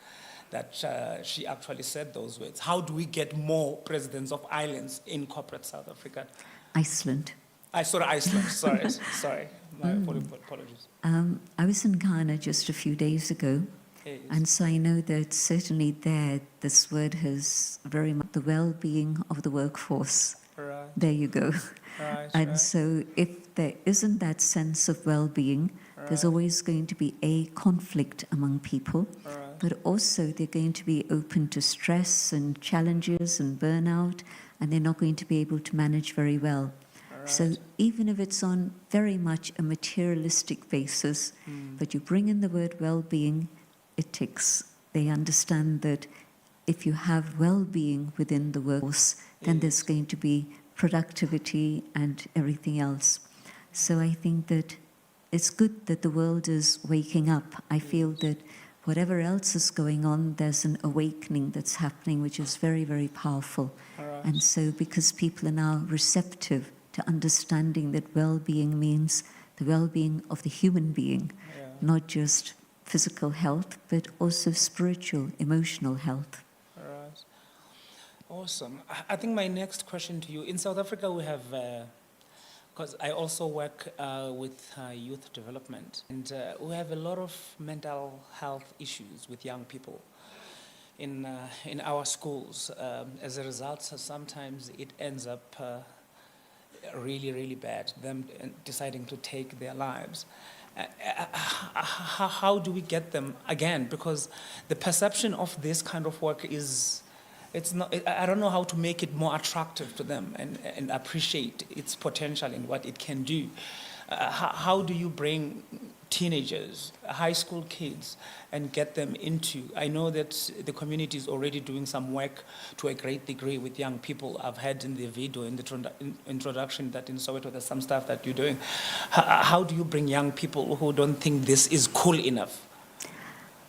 that she actually said those words. How do we get more presidents of islands in corporate South Africa? Iceland. Iceland, sorry. My apologies. I was in Ghana just a few days ago, Yes. and so I know that certainly there, this word has very much the well-being of the workforce. Right. There you go. Right, And right. so if there isn't that sense of well-being, there's always going to be a conflict among people, but also they're going to be open to stress and challenges and burnout, and they're not going to be able to manage very well. So even if it's on very much a materialistic basis, but you bring in the word well-being, it ticks. They understand that if you have well-being within the workforce, then there's going to be productivity and everything else. So I think that it's good that the world is waking up. I feel that whatever else is going on, there's an awakening that's happening, which is very, very powerful. And so because people are now receptive to understanding that well-being means the well-being of the human being, not just physical health, but also spiritual, emotional health. Right. Awesome. I think my next question to you, in South Africa we have, because I also work with youth development, and we have a lot of mental health issues with young people in our schools. As a result, sometimes it ends up really, really bad, them deciding to take their lives. How do we get them again? Because the perception of this kind of work is, it's not, I don't know how to make it more attractive to them and appreciate its potential and what it can do. How do you bring teenagers, high school kids, and get them into, I know that the community is already doing some work to a great degree with young people. I've heard in the video, in the introduction, that in Soweto there's some stuff that you're doing. How do you bring young people who don't think this is cool enough?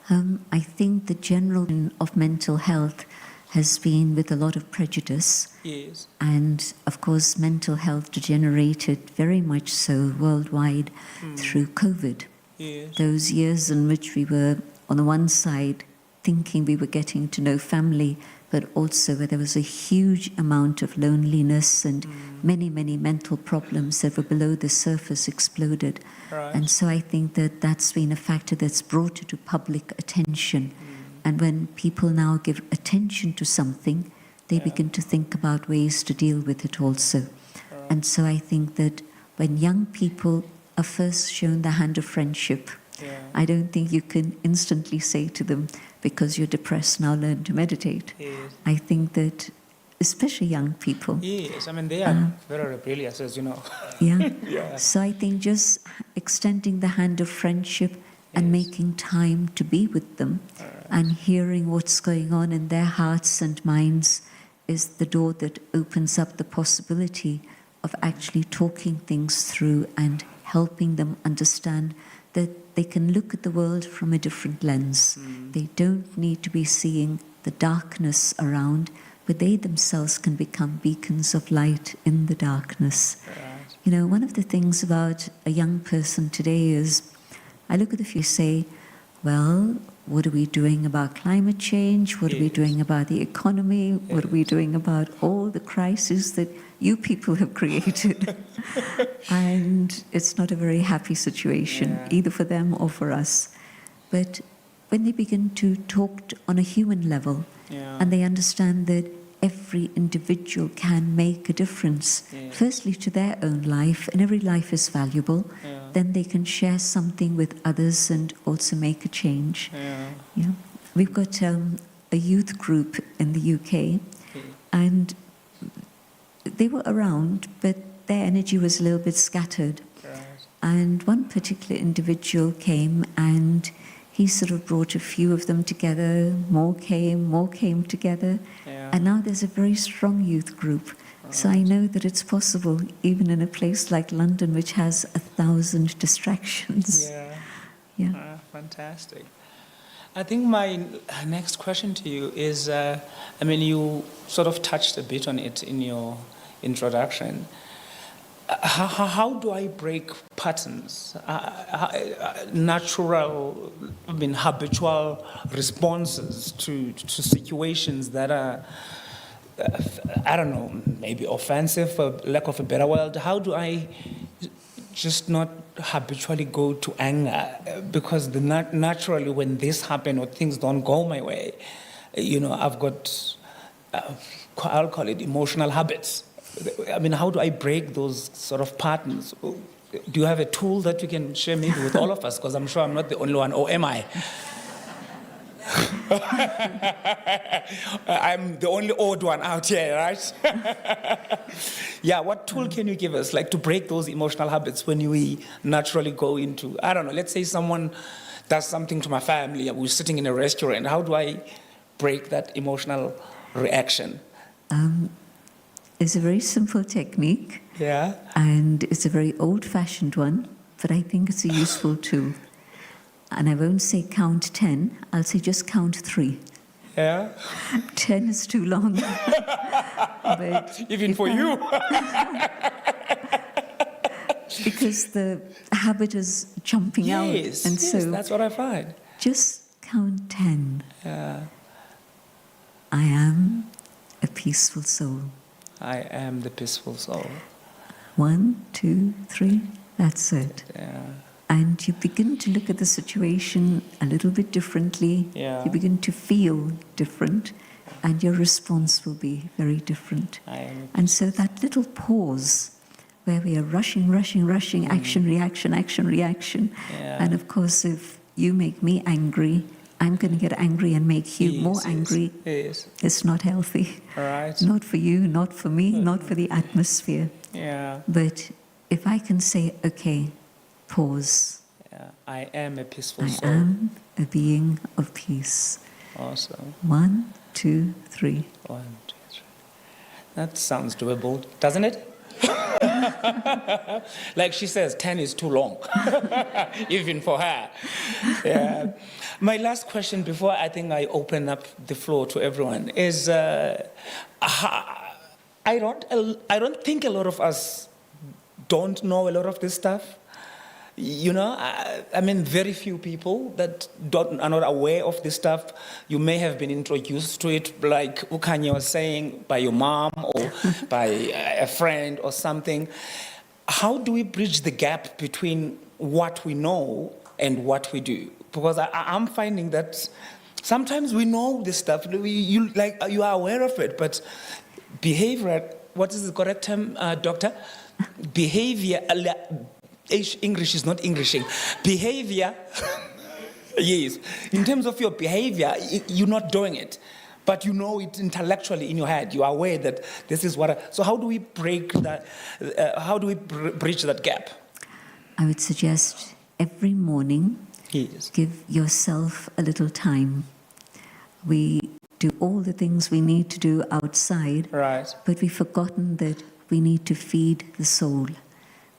I think the general of mental health has been with a lot of prejudice. Yes. And of course, mental health degenerated very much so worldwide through COVID. Yes. Those years in which we were, on the one side, thinking we were getting to know family, but also where there was a huge amount of loneliness and many, many mental problems that were below the surface exploded. Right. And so I think that that's been a factor that's brought it to public attention. And when people now give attention to something, they begin to think about ways to deal with it also. And so I think that when young people are first shown the hand of friendship, I don't think you can instantly say to them, because you're depressed, now learn to meditate. Yes. I think that, especially young people. Yes, I mean, they are very rebellious, as you know. Yeah. So I think just extending the hand of friendship and making time to be with them and hearing what's going on in their hearts and minds is the door that opens up the possibility of actually talking things through and helping them understand that they can look at the world from a different lens. They don't need to be seeing the darkness around, but they themselves can become beacons of light in the darkness. You know, one of the things about a young person today is, I look at the few say, well, what are we doing about climate change? What are we doing about the economy? What are we doing about all the crises that you people have created? And it's not a very happy situation, either for them or for us. But when they begin to talk on a human level, and they understand that every individual can make a difference, firstly to their own life, and every life is valuable, then they can share something with others and also make a change. We've got a youth group in the UK, and they were around, but their energy was a little bit scattered. Right. And one particular individual came and he sort of brought a few of them together, more came together. Yeah. And now there's a very strong youth group. Right. So I know that it's possible, even in a place like London, which has 1,000 distractions. Yeah. Fantastic. I think my next question to you is, you sort of touched a bit on it in your introduction. How do I break patterns, natural, habitual responses to situations that are, maybe offensive, for lack of a better word? How do I just not habitually go to anger? Because naturally when this happens or things don't go my way, I've got, I'll call it emotional habits. How do I break those sort of patterns? Do you have a tool that you can share maybe with all of us? Because I'm sure I'm not the only one, or am I? I'm the only odd one out here, right? Yeah, what tool can you give us, like, to break those emotional habits when we naturally go into, let's say someone does something to my family, and we're sitting in a restaurant. How do I break that emotional reaction? It's a very simple technique. Yeah. And it's a very old-fashioned one, but I think it's a useful tool. And I won't say count 10, I'll say just count 3. Yeah. 10 is too long. But even for you. Because the habit is jumping out. And so that's what I find. Just count 10. Yeah. I am a peaceful soul. I am the peaceful soul. 1, 2, 3, that's it. Yeah. And you begin to look at the situation a little bit differently. Yeah. You begin to feel different, and your response will be very different. And so that little pause where we are rushing, action, reaction, Yeah. and of course if you make me angry, I'm going to get angry and make you more angry. Yes. It's not healthy. Right. Not for you, not for me, not for the atmosphere. Yeah. But if I can say, okay, pause. Yeah. I am a peaceful I soul. am a being of peace. Awesome. 1, 2, 3. 1, 2, 3. That sounds doable, doesn't it? Like she says, 10 is too long, even for her. Yeah. My last question before I think I open up the floor to everyone is, I don't think a lot of us don't know a lot of this stuff. Very few people that are not aware of this stuff. You may have been introduced to it, like Ukanya was saying, by your mom or by a friend or something. How do we bridge the gap between what we know and what we do? Because I'm finding that sometimes we know this stuff, you are aware of it, but behavior, what is the correct term, doctor? Behavior, English is not Englishing. Behavior, yes. In terms of your behavior, you're not doing it, but you know it intellectually in your head. You are aware that this is what. So how do we break that? How do we bridge that gap? I would suggest every morning, yes, give yourself a little time. We do all the things we need to do outside, right? But we've forgotten that we need to feed the soul.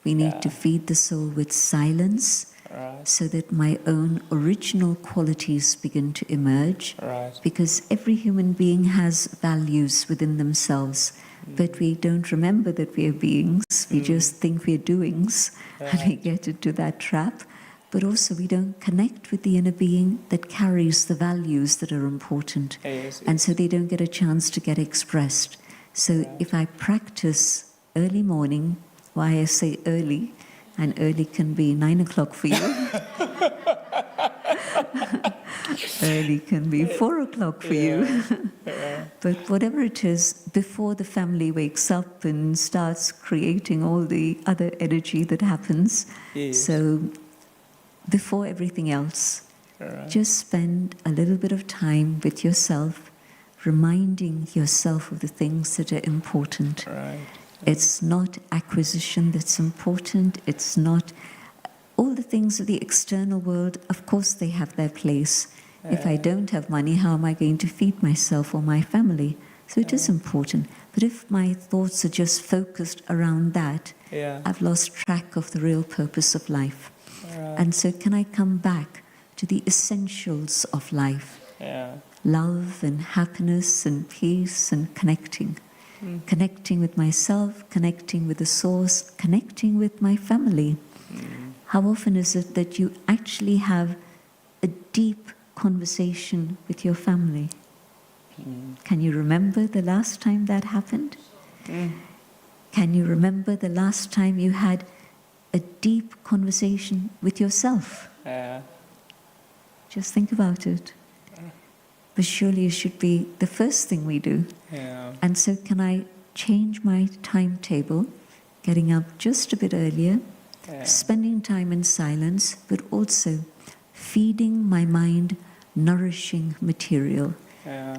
We need to feed the soul with silence, right, so that my own original qualities begin to emerge. Right. Because every human being has values within themselves, but we don't remember that we are beings. We just think we are doings, and we get into that trap. But also we don't connect with the inner being that carries the values that are important. Yes, and so they don't get a chance to get expressed. So if I practice early morning, why I say early, and early can be 9 o'clock for you. Early can be 4 o'clock for you. But whatever it is, before the family wakes up and starts creating all the other energy that happens. Yes. So before everything else, just spend a little bit of time with yourself, reminding yourself of the things that are important. Right. It's not acquisition that's important. It's not all the things of the external world. Of course, they have their place. If I don't have money, how am I going to feed myself or my family? So it is important. But if my thoughts are just focused around that, I've lost track of the real purpose of life. And so can I come back to the essentials of life? Love and happiness and peace and connecting. Connecting with myself, connecting with the source, connecting with my family. How often is it that you actually have a deep conversation with your family? Can you remember the last time that happened? Can you remember the last time you had a deep conversation with yourself? Just think about it. But surely it should be the first thing we do. And so can I change my timetable, getting up just a bit earlier, spending time in silence, but also feeding my mind nourishing material.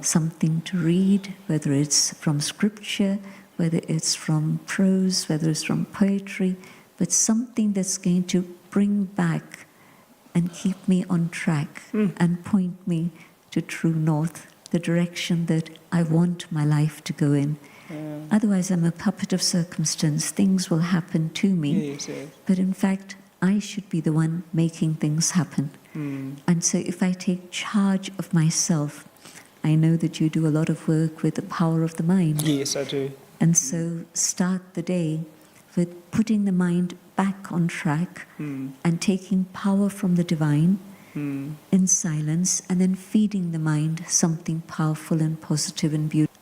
Something to read, whether it's from scripture, whether it's from prose, whether it's from poetry, but something that's going to bring back and keep me on track and point me to true north, the direction that I want my life to go in. Otherwise, I'm a puppet of circumstance. Things will happen to me, but in fact, I should be the one making things happen. And so if I take charge of myself, I know that you do a lot of work with the power of the mind. Yes, I do. And so start the day with putting the mind back on track and taking power from the divine in silence, and then feeding the mind something powerful and positive and beautiful.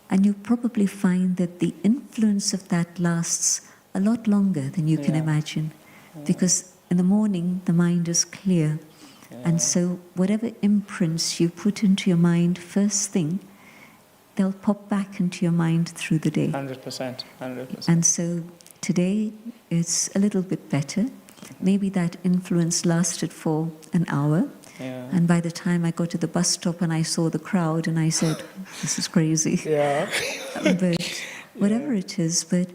And you probably find that the influence of that lasts a lot longer than you can imagine. Because in the morning, the mind is clear. And so whatever imprints you put into your mind first thing, they'll pop back into your mind through the day. 100%. And so today, it's a little bit better. Maybe that influence lasted for an hour. And by the time I got to the bus stop and I saw the crowd and I said, this is crazy. But whatever it is, but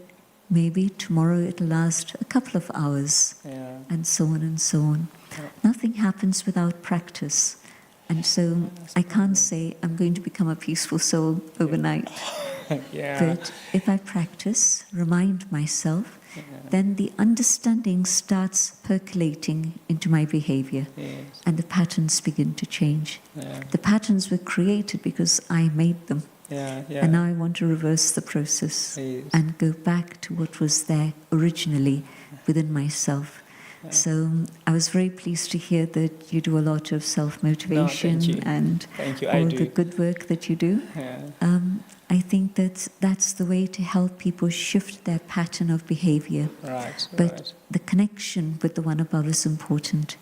maybe tomorrow it'll last a couple of hours, and so on and so on. Nothing happens without practice. And so I can't say I'm going to become a peaceful soul overnight. But if I practice, remind myself, then the understanding starts percolating into my behavior, and the patterns begin to change. The patterns were created because I made them. And now I want to reverse the process and go back to what was there originally within myself. So I was very pleased to hear that you do a lot of self-motivation and all the good work that you do. I think that's the way to help people shift their pattern of behavior. But the connection with the one above is important,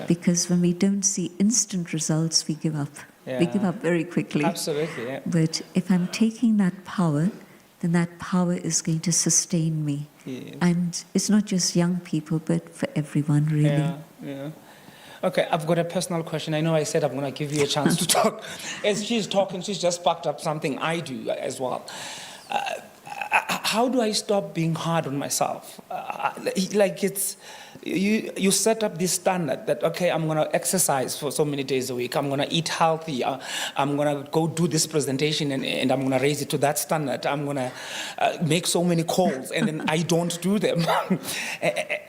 because when we don't see instant results, we give up. We give up very quickly. Absolutely. But if I'm taking that power, then that power is going to sustain me. And it's not just young people, but for everyone, really. Okay, I've got a personal question. I know I said I'm going to give you a chance to talk. As she's talking, she's just sparked up something I do as well. How do I stop being hard on myself? Like it's, you set up this standard that, okay, I'm going to exercise for so many days a week. I'm going to eat healthy. I'm going to go do this presentation and I'm going to raise it to that standard. I'm going to make so many calls and then I don't do them.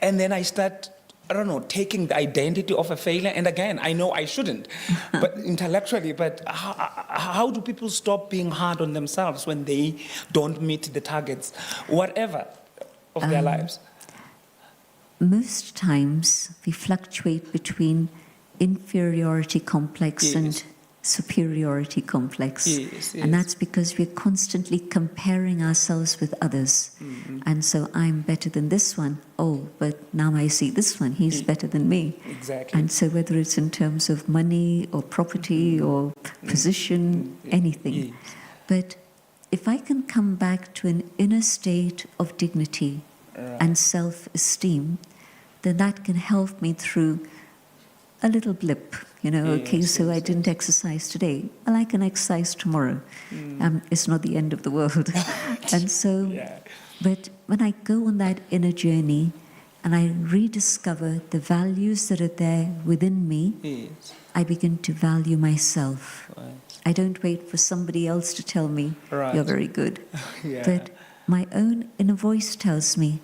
And then I start, I don't know, taking the identity of a failure. And again, I know I shouldn't, but intellectually, but how do people stop being hard on themselves when they don't meet the targets, whatever, of their lives? Most times we fluctuate between inferiority complex and superiority complex. And that's because we're constantly comparing ourselves with others. And so I'm better than this one. Oh, but now I see this one, he's better than me. And so whether it's in terms of money or property or position, anything. But if I can come back to an inner state of dignity and self-esteem, then that can help me through a little blip. You know, okay, so I didn't exercise today. Well, I can exercise tomorrow. It's not the end of the world. And so But when I go on that inner journey and I rediscover the values that are there within me, Yes. I begin to value myself. Right. I don't wait for somebody else to tell me, Right. you're very good. Yeah. But my own inner voice tells me,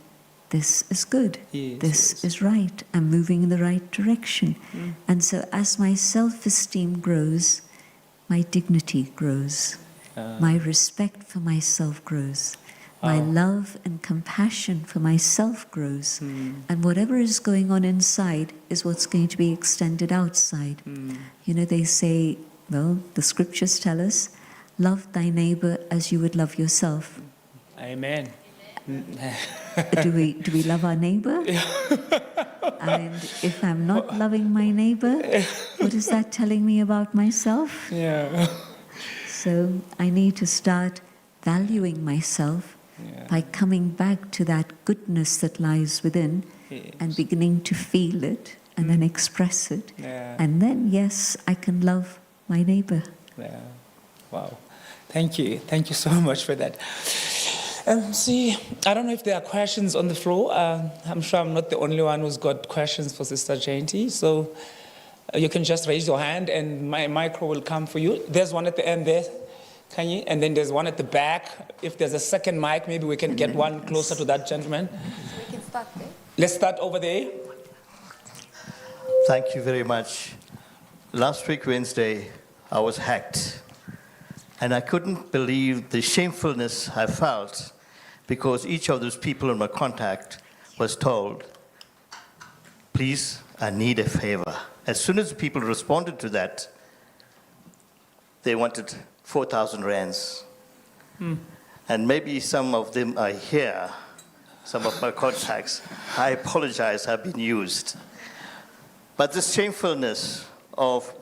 this is good, Yes, this yes. is right, I'm moving in the right direction. And so as my self-esteem grows, my dignity grows, my respect for myself grows, my love and compassion for myself grows, and whatever is going on inside is what's going to be extended outside. You know, they say, well, the scriptures tell us, love thy neighbor as you would love yourself. Amen. Do we love our neighbor? And if I'm not loving my neighbor, what is that telling me about myself? Yeah. So I need to start valuing myself by coming back to that goodness that lies within and beginning to feel it and then express it. Yeah. And then, yes, I can love my neighbor. Yeah. Wow. Thank you. Thank you so much for that. See, I don't know if there are questions on the floor. I'm sure I'm not the only one who's got questions for Sister Janti. So you can just raise your hand and my micro will come for you. There's one at the end there, can you? And then there's one at the back. If there's a second mic, maybe we can get one closer to that gentleman. We can start there. Let's start over there. Thank you very much. Last week, Wednesday, I was hacked. And I couldn't believe the shamefulness I felt because each of those people in my contact was told, please, I need a favor. As soon as the people responded to that, they wanted 4,000 rands. And maybe some of them are here, some of my contacts. I apologize, have been used. But the shamefulness of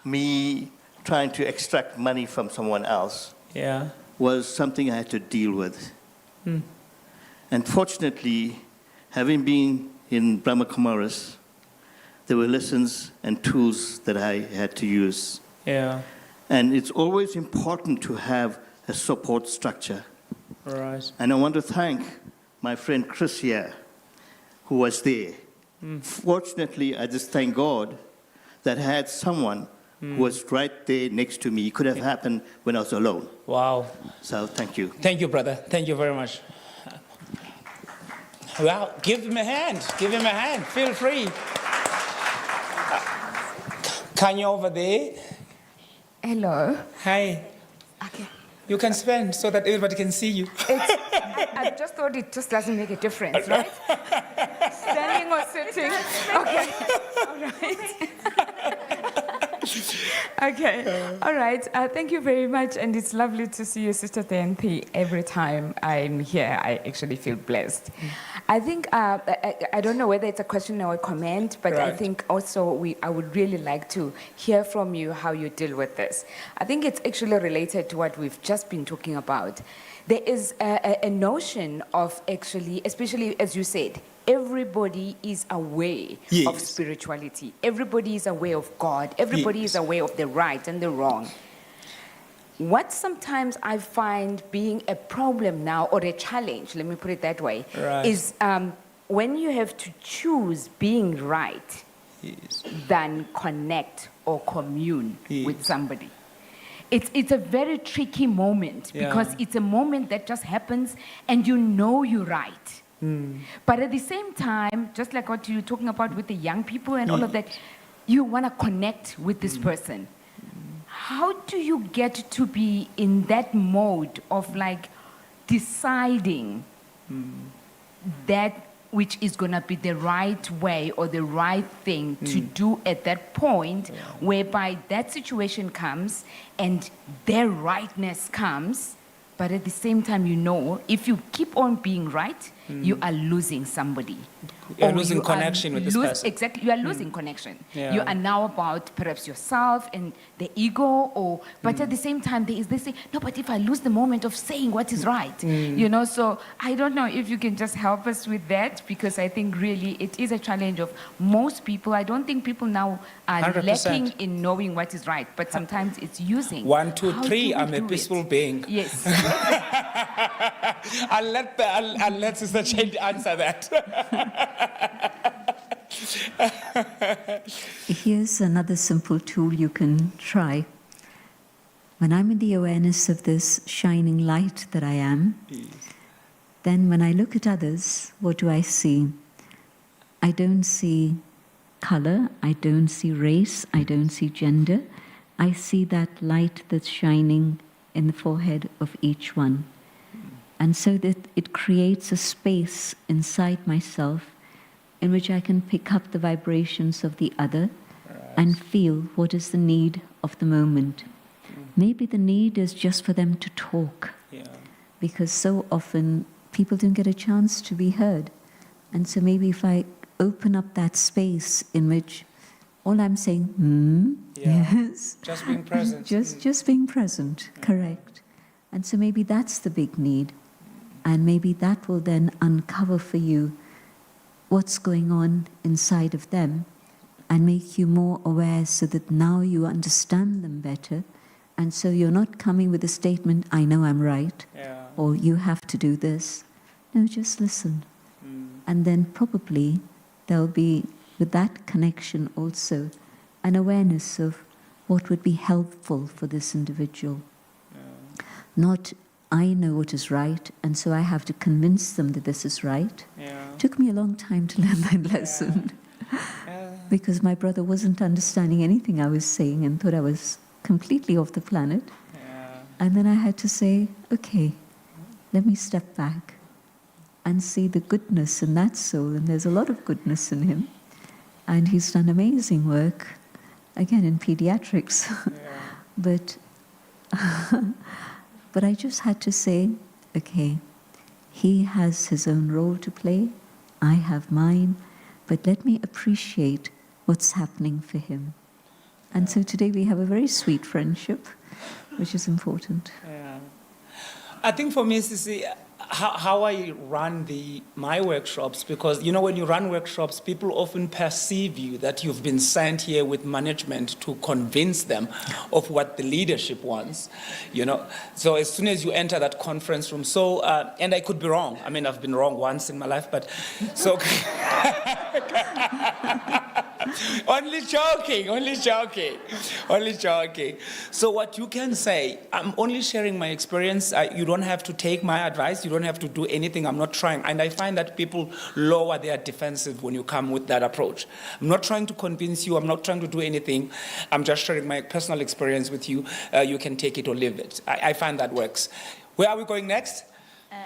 me trying to extract money from someone else was something I had to deal with. And fortunately, having been in Brahma Kumaris, there were lessons and tools that I had to use. Yeah. And it's always important to have a support structure. Right. And I want to thank my friend Chris here, who was there. Fortunately, I just thank God that I had someone who was right there next to me. It could have happened when I was alone. Wow. So thank you. Thank you, brother. Thank you very much. Well, give him a hand. Give him a hand. Feel free. Kanya over there. Hello. Hi. Okay. You can stand so that everybody can see you. I just thought it just doesn't make a difference, right? Standing or sitting. Okay. All right. Okay. All right. Thank you very much. And it's lovely to see you, Sister Janti. Every time I'm here, I actually feel blessed. I think, I don't know whether it's a question or a comment, but I Right. think also I would really like to hear from you how you deal with this. I think it's actually related to what we've just been talking about. There is a notion of actually, especially as you said, everybody is aware of Yes. spirituality. Everybody is aware of God. Everybody is aware of the right and the wrong. What sometimes I find being a problem now, or a challenge, let me put it that way, Right. is when you have to choose being right Yes. than connect or commune with Yes. somebody. It's a very tricky moment because Yeah. it's a moment that just happens and you know you're right. But at the same time, just like what you're talking about with the young people and all of that, you want to connect with this person. How do you get to be in that mode of like deciding that which is going to be the right way or the right thing to do at that point whereby that situation comes and their rightness comes, but at the same time, you know, if you keep on being right, you are losing somebody. You're Or losing you are connection with this person. Exactly, you are losing connection. Yeah. You are now about perhaps yourself and the ego, or but at the same time there is this thing, no, but if I lose the moment of saying what is right, you know, so I don't know if you can just help us with that, because I think really it is a challenge of most people. I don't think people now are 100%. lacking in knowing what is right, but sometimes it's using. 1, 2, How 3, do we I'm a do peaceful it? being. Yes. I'll let Sister Janti answer that. Here's another simple tool you can try. When I'm in the awareness of this shining light that I am, then when I look at others, what do I see? I don't see color, I don't see race, I don't see gender. I see that light that's shining in the forehead of each one. And so that it creates a space inside myself in which I can pick up the vibrations of the other and feel what is the need of the moment. Maybe the need is just for them to talk, because so often people don't get a chance to be heard. And so maybe if I open up that space in which all I'm saying, yes. Just being present. Just being present, correct. And so maybe that's the big need. And maybe that will then uncover for you what's going on inside of them and make you more aware, so that now you understand them better. And so you're not coming with a statement, I know I'm right, or you have to do this. No, just listen. And then probably there'll be, with that connection also, an awareness of what would be helpful for this individual. Not, I know what is right, and so I have to convince them that this is right. It took me a long time to learn that lesson. Because my brother wasn't understanding anything I was saying and thought I was completely off the planet. And then I had to say, okay, let me step back and see the goodness in that soul. And there's a lot of goodness in him. And he's done amazing work, again, in pediatrics. But I just had to say, okay, he has his own role to play, I have mine, but let me appreciate what's happening for him. And so today we have a very sweet friendship, which is important. I think for me, Sissy, how I run my workshops, because you know, when you run workshops, people often perceive you that you've been sent here with management to convince them of what the leadership wants, you know. So as soon as you enter that conference room, and I could be wrong. I mean, I've been wrong once in my life, but so. Only joking. So what you can say, I'm only sharing my experience. You don't have to take my advice. You don't have to do anything. I'm not trying. And I find that people lower their defensive when you come with that approach. I'm not trying to convince you. I'm not trying to do anything. I'm just sharing my personal experience with you. You can take it or leave it. I find that works. Where are we going next?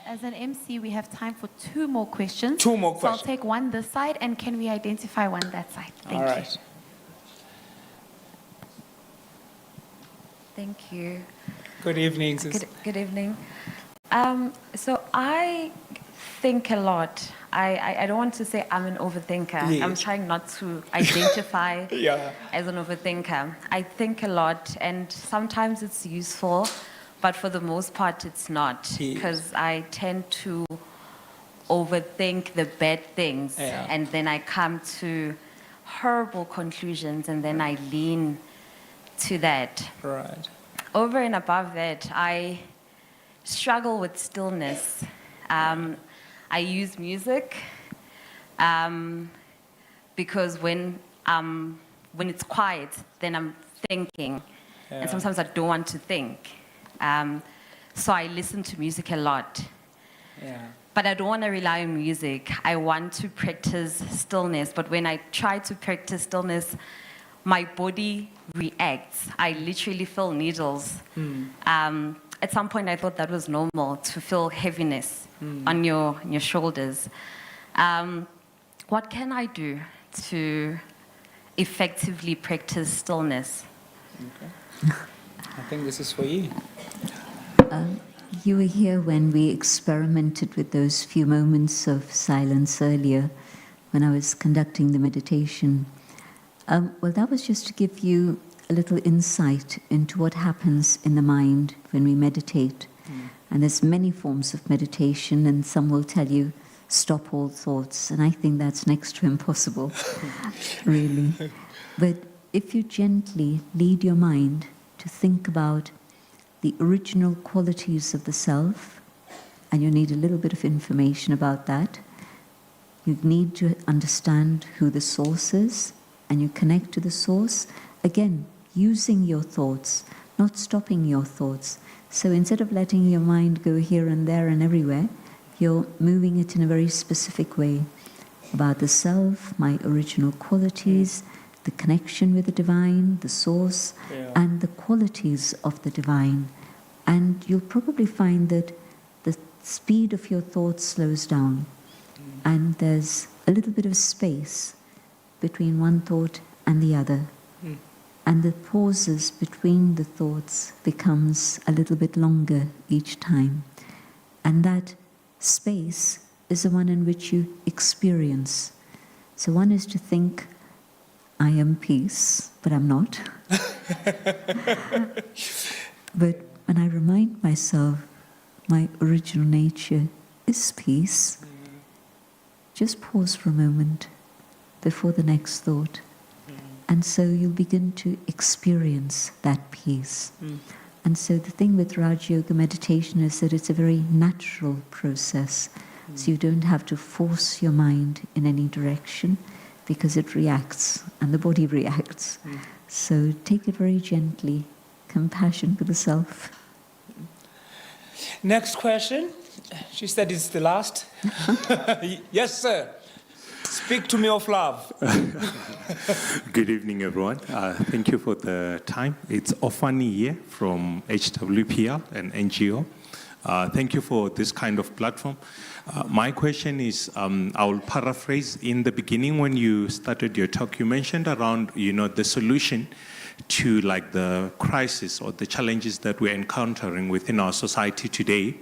As an MC, we have time for 2 more questions. 2 more So questions. I'll take one this side, and can we identify one that side? Thank All you. right. Thank you. Good evening, sis. Good evening. So I think a lot. I don't want to say I'm an overthinker. Yes. I'm trying not to identify Yeah. as an overthinker. I think a lot, and sometimes it's useful, but for the most part it's not, Yes. because I tend to overthink the bad things, Yeah. and then I come to horrible conclusions, and then I lean to that. Right. Over and above that, I struggle with stillness. I use music because when it's quiet, then I'm thinking, and sometimes I don't want to think. So I listen to music a lot. Yeah. But I don't want to rely on music. I want to practice stillness. But when I try to practice stillness, my body reacts. I literally feel needles. At some point, I thought that was normal, to feel heaviness on your shoulders. What can I do to effectively practice stillness? Okay. I think this is for you. You were here when we experimented with those few moments of silence earlier when I was conducting the meditation. Well, that was just to give you a little insight into what happens in the mind when we meditate. And there's many forms of meditation, and some will tell you, stop all thoughts. And I think that's next to impossible, really. But if you gently lead your mind to think about the original qualities of the self, and you need a little bit of information about that. You need to understand who the source is, and you connect to the source, again, using your thoughts, not stopping your thoughts. So instead of letting your mind go here and there and everywhere, you're moving it in a very specific way about the self, my original qualities, the connection with the divine, the source, and the qualities of the divine. And you'll probably find that the speed of your thoughts slows down, and there's a little bit of space between one thought and the other. And the pauses between the thoughts becomes a little bit longer each time. And that space is the one in which you experience. So one is to think, I am peace, but I'm not. But when I remind myself my original nature is peace, just pause for a moment before the next thought. And so you'll begin to experience that peace. And so the thing with Raj Yoga meditation is that it's a very natural process. So you don't have to force your mind in any direction, because it reacts and the body reacts. So take it very gently, compassion for the self. Next question. She said it's the last. Yes, sir. Speak to me of love. Good evening, everyone. Thank you for the time. It's Ofani here from HWPL, an NGO. Thank you for this kind of platform. My question is, I will paraphrase. In the beginning, when you started your talk, you mentioned around, the solution to like the crisis or the challenges that we're encountering within our society today.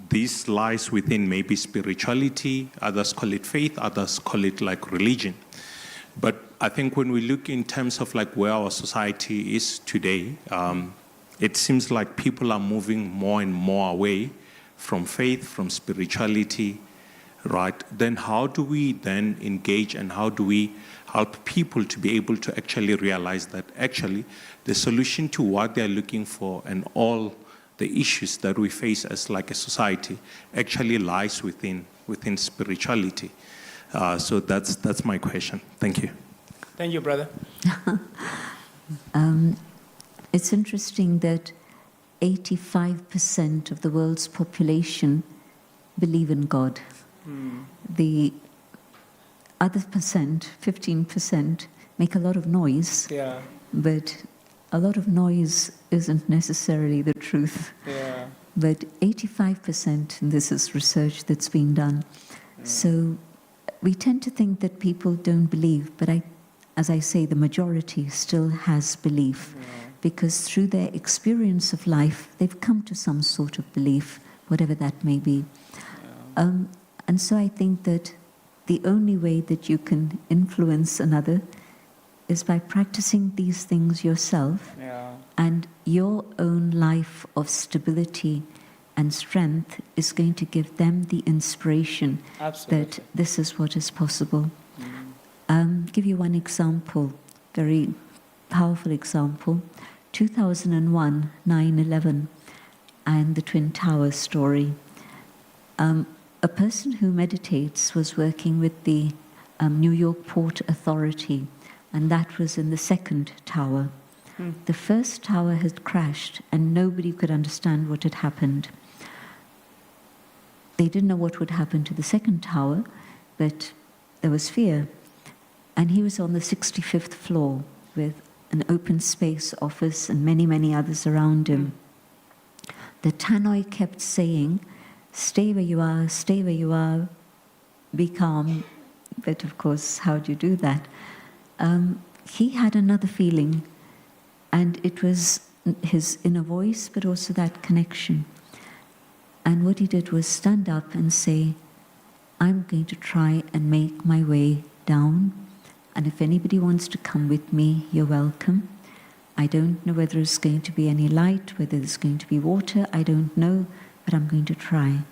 This lies within maybe spirituality, others call it faith, others call it like religion. But I think when we look in terms of like where our society is today, it seems like people are moving more and more away from faith, from spirituality, right? Then how do we then engage, and how do we help people to be able to actually realize that actually the solution to what they're looking for and all the issues that we face as like a society actually lies within spirituality? So that's my question. Thank you. Thank you, brother. It's interesting that 85% of the world's population believe in God. The other 15%, make a lot of noise, but a lot of noise isn't necessarily the truth. But 85%, and this is research that's been done, so we tend to think that people don't believe, but as I say, the majority still has belief, because through their experience of life, they've come to some sort of belief, whatever that may be. And so I think that the only way that you can influence another is by practicing these things yourself, and your own life of stability and strength is going to give them the inspiration that this is what is possible. Give you one example, very powerful example. 2001, 9/11, and the Twin Towers story. A person who meditates was working with the New York Port Authority, and that was in the second tower. The first tower had crashed, and nobody could understand what had happened. They didn't know what would happen to the second tower, but there was fear. And he was on the 65th floor with an open space office and many, many others around him. The tannoy kept saying, stay where you are, be calm. But of course, how do you do that? He had another feeling, and it was his inner voice, but also that connection. And what he did was stand up and say, I'm going to try and make my way down. And if anybody wants to come with me, you're welcome. I don't know whether there's going to be any light, whether there's going to be water, I don't know, but I'm going to try.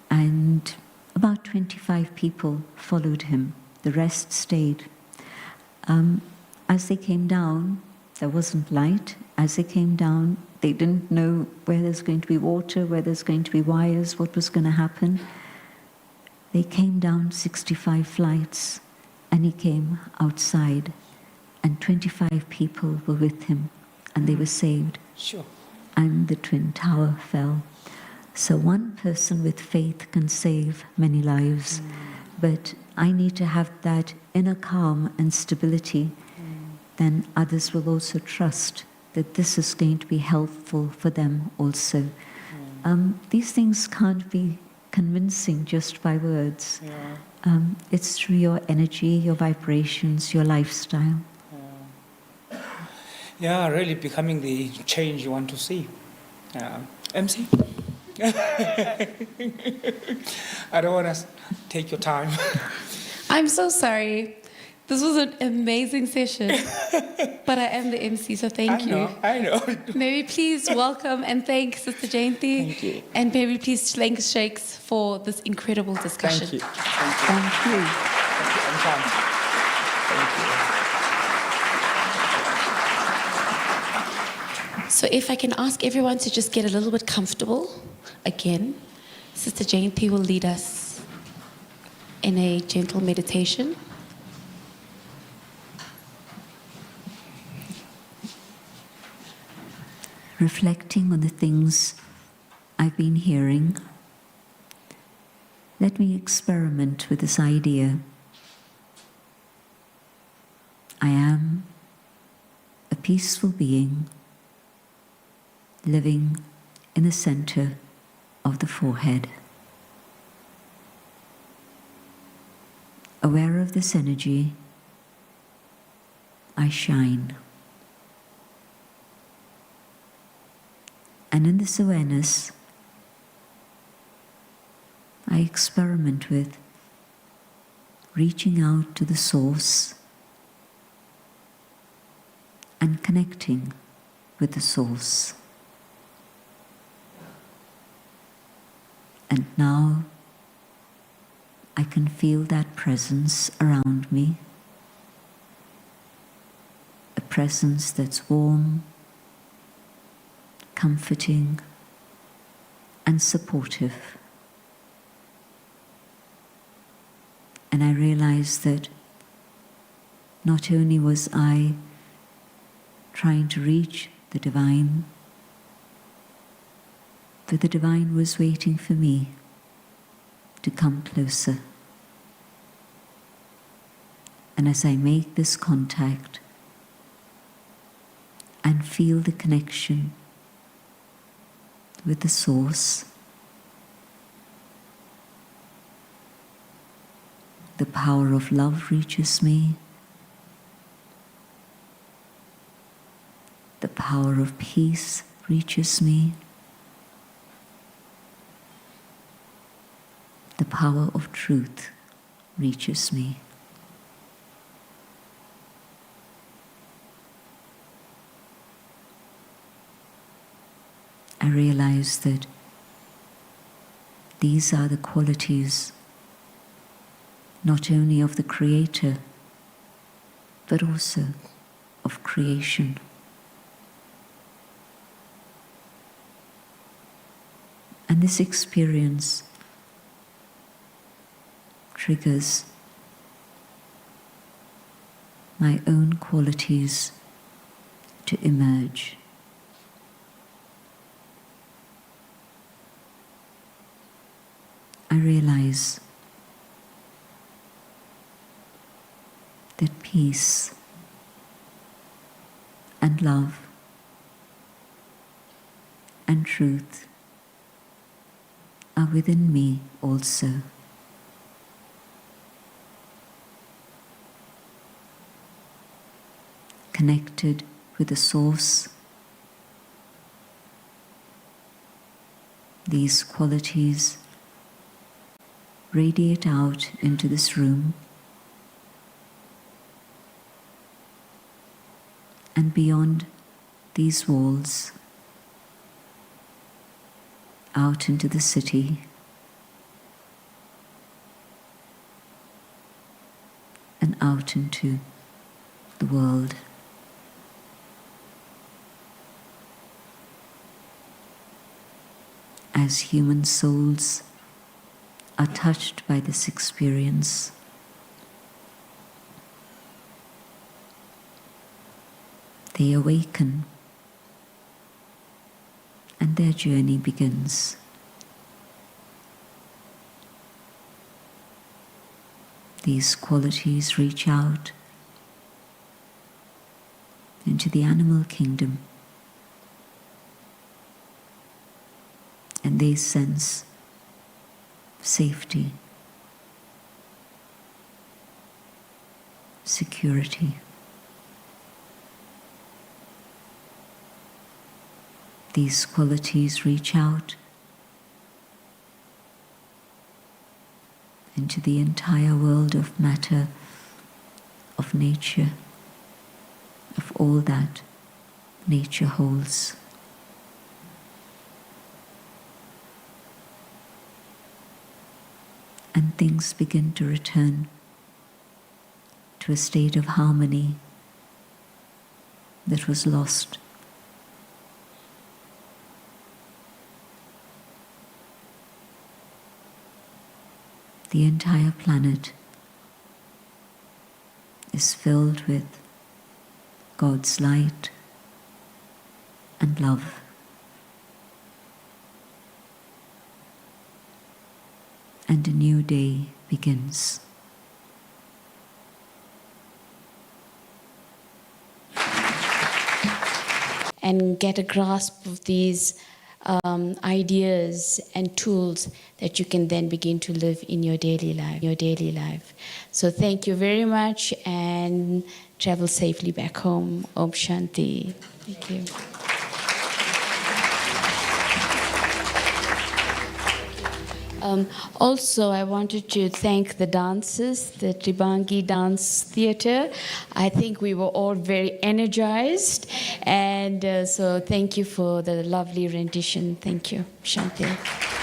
And about 25 people followed him. The rest stayed. As they came down, there wasn't light. As they came down, they didn't know where there's going to be water, where there's going to be wires, what was going to happen. They came down 65 flights, and he came outside, and 25 people were with him, and they were saved. Sure. And the Twin Tower fell. So one person with faith can save many lives, but I need to have that inner calm and stability. Then others will also trust that this is going to be helpful for them also. These things can't be convincing just by words. It's through your energy, your vibrations, your lifestyle. Yeah, really becoming the change you want to see. MC? I don't want to take your time. I'm so sorry. This was an amazing session, but I am the MC, so thank you. I know. Maybe please welcome and thank Sister Janti. Thank you. And maybe please thank Shakes for this incredible discussion. Thank you. Thank you. So if I can ask everyone to just get a little bit comfortable again, Sister Janti will lead us in a gentle meditation. Reflecting on the things I've been hearing, let me experiment with this idea. I am a peaceful being living in the center of the forehead. Aware of this energy, I shine. And in this awareness, I experiment with reaching out to the source and connecting with the source. And now I can feel that presence around me, a presence that's warm, comforting, and supportive. And I realized that not only was I trying to reach the divine, but the divine was waiting for me to come closer. And as I make this contact and feel the connection with the source, the power of love reaches me, the power of peace reaches me, the power of truth reaches me. I realize that these are the qualities not only of the Creator, but also of creation. And this experience triggers my own qualities to emerge. I realize that peace and love and truth are within me also. Connected with the source, these qualities radiate out into this room and beyond these walls, out into the city, and out into the world. As human souls are touched by this experience, they awaken and their journey begins. These qualities reach out into the animal kingdom, and they sense safety, security. These qualities reach out into the entire world of matter, of nature, of all that nature holds. And things begin to return to a state of harmony that was lost. The entire planet is filled with God's light and love. And a new day begins. And get a grasp of these ideas and tools that you can then begin to live in your daily life. So thank you very much, and travel safely back home. Om Shanti. Thank you. Also, I wanted to thank the dancers, the Tribangi Dance Theatre. I think we were all very energized, and so thank you for the lovely rendition. Thank you. Shanti.